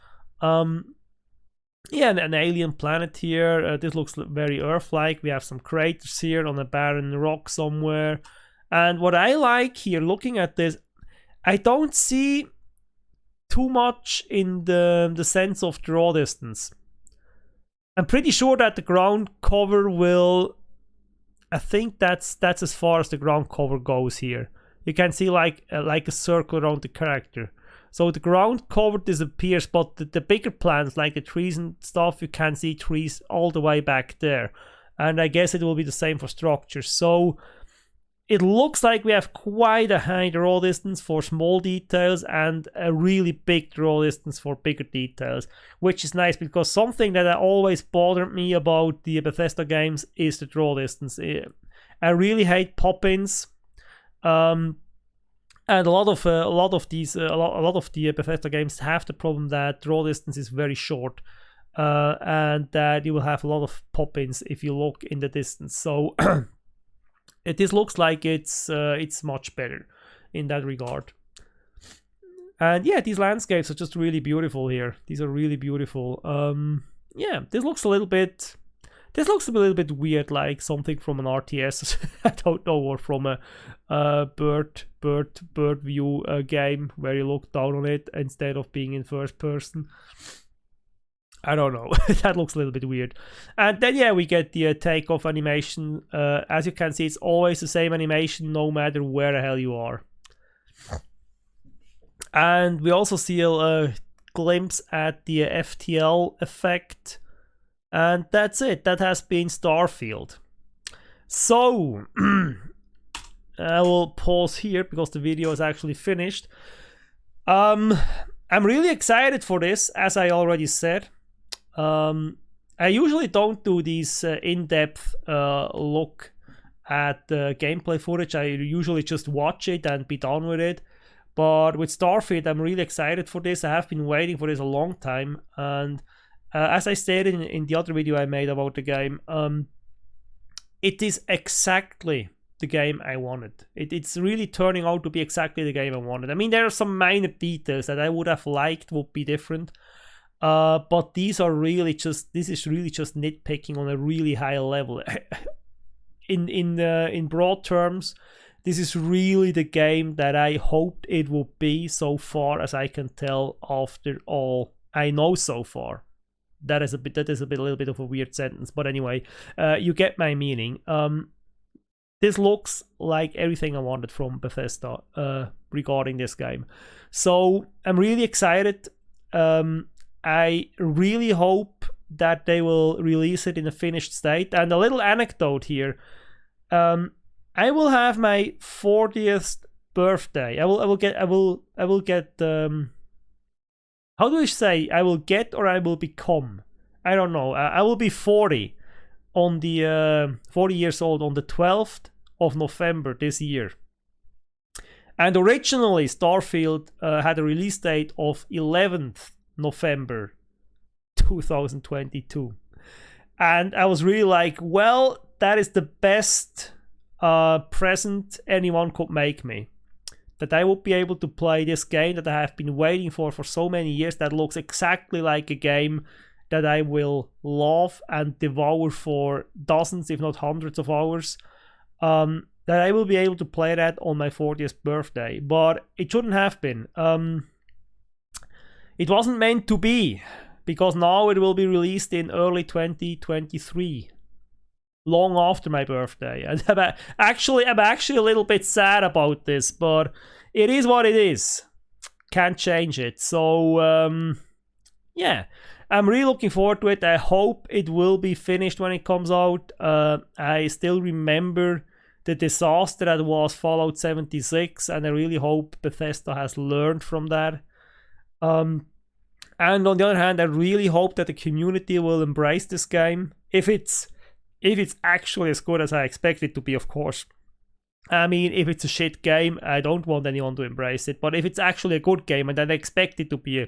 Yeah, an alien planet here. This looks very Earth-like. We have some craters here on a barren rock somewhere. And what I like here, looking at this, I don't see too much in the sense of draw distance. I'm pretty sure that the ground cover will... I think that's as far as the ground cover goes here. You can see like a circle around the character. So the ground cover disappears, but the bigger plants, like the trees and stuff, you can see trees all the way back there. And I guess it will be the same for structures. So it looks like we have quite a high draw distance for small details and a really big draw distance for bigger details, which is nice, because something that always bothered me about the Bethesda games is the draw distance. I really hate pop-ins. And a lot of the Bethesda games have the problem that draw distance is very short, and that you will have a lot of pop-ins if you look in the distance. So this looks like it's much better. in that regard. And yeah, these landscapes are just really beautiful here. These are really beautiful. Yeah, this looks a little bit weird, like something from an RTS. I don't know, or from a bird view game where you look down on it instead of being in first person. I don't know. That looks a little bit weird. And then yeah, we get the takeoff animation. As you can see, it's always the same animation no matter where the hell you are. And we also see a glimpse at the FTL effect. And that's it. That has been Starfield. So I will pause here because the video is actually finished. I'm really excited for this, as I already said. I usually don't do these in-depth look at the gameplay footage. I usually just watch it and be done with it. But with Starfield, I'm really excited for this. I have been waiting for this a long time. And as I stated in the other video I made about the game, it is exactly the game I wanted. It's really turning out to be exactly the game I wanted. I mean, there are some minor details that I would have liked would be different. But this is really just nitpicking on a really high level. In broad terms, this is really the game that I hoped it would be so far as I can tell after all I know so far. That is a little bit of a weird sentence, but anyway, you get my meaning. This looks like everything I wanted from Bethesda regarding this game. So I'm really excited. I really hope that they will release it in a finished state. And a little anecdote here. I will have my 40th birthday. I will get how do I say? I will get or I will become? I don't know. I will be 40 on the 40 years old on the 12th of November this year. And originally Starfield had a release date of 11th November 2022. And I was really like, well, that is the best present anyone could make me. That I would be able to play this game that I have been waiting for so many years, that looks exactly like a game that I will love and devour for dozens, if not hundreds of hours. That I will be able to play that on my 40th birthday. But it shouldn't have been. It wasn't meant to be, because now it will be released in early 2023. Long after my birthday. And I'm actually a little bit sad about this, but it is what it is. Can't change it. So yeah, I'm really looking forward to it. I hope it will be finished when it comes out. I still remember the disaster that was Fallout 76, and I really hope Bethesda has learned from that. And on the other hand, I really hope that the community will embrace this game. If it's actually as good as I expect it to be, of course. I mean, if it's a shit game, I don't want anyone to embrace it. But if it's actually a good game, and I expect it to be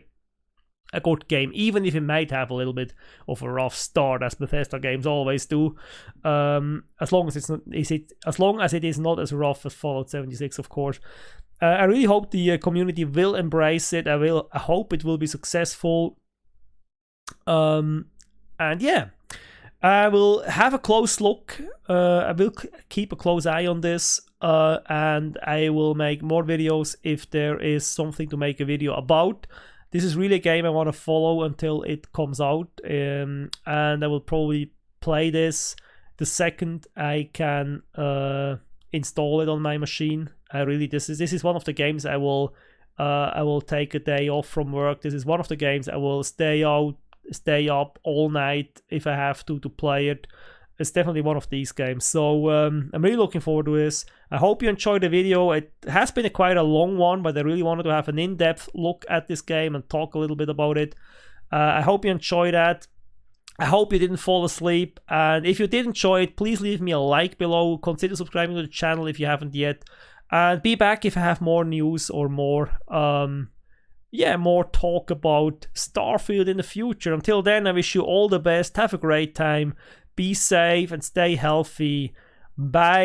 a good game, even if it might have a little bit of a rough start, as Bethesda games always do, as long as it is not as rough as Fallout 76, of course. I really hope the community will embrace it. I hope it will be successful. And yeah. I will have a close look. I will keep a close eye on this, and I will make more videos if there is something to make a video about. This is really a game I want to follow until it comes out, and I will probably play this the second I can install it on my machine. This is one of the games I will take a day off from work. This is one of the games I will stay up all night if I have to play it. It's definitely one of these games. So I'm really looking forward to this. I hope you enjoyed the video. It has been quite a long one, but I really wanted to have an in-depth look at this game and talk a little bit about it. I hope you enjoyed that. I hope you didn't fall asleep. And if you did enjoy it, please leave me a like below. Consider subscribing to the channel if you haven't yet. And be back if I have more news or more talk about Starfield in the future. Until then, I wish you all the best. Have a great time. Be safe and stay healthy. Bye.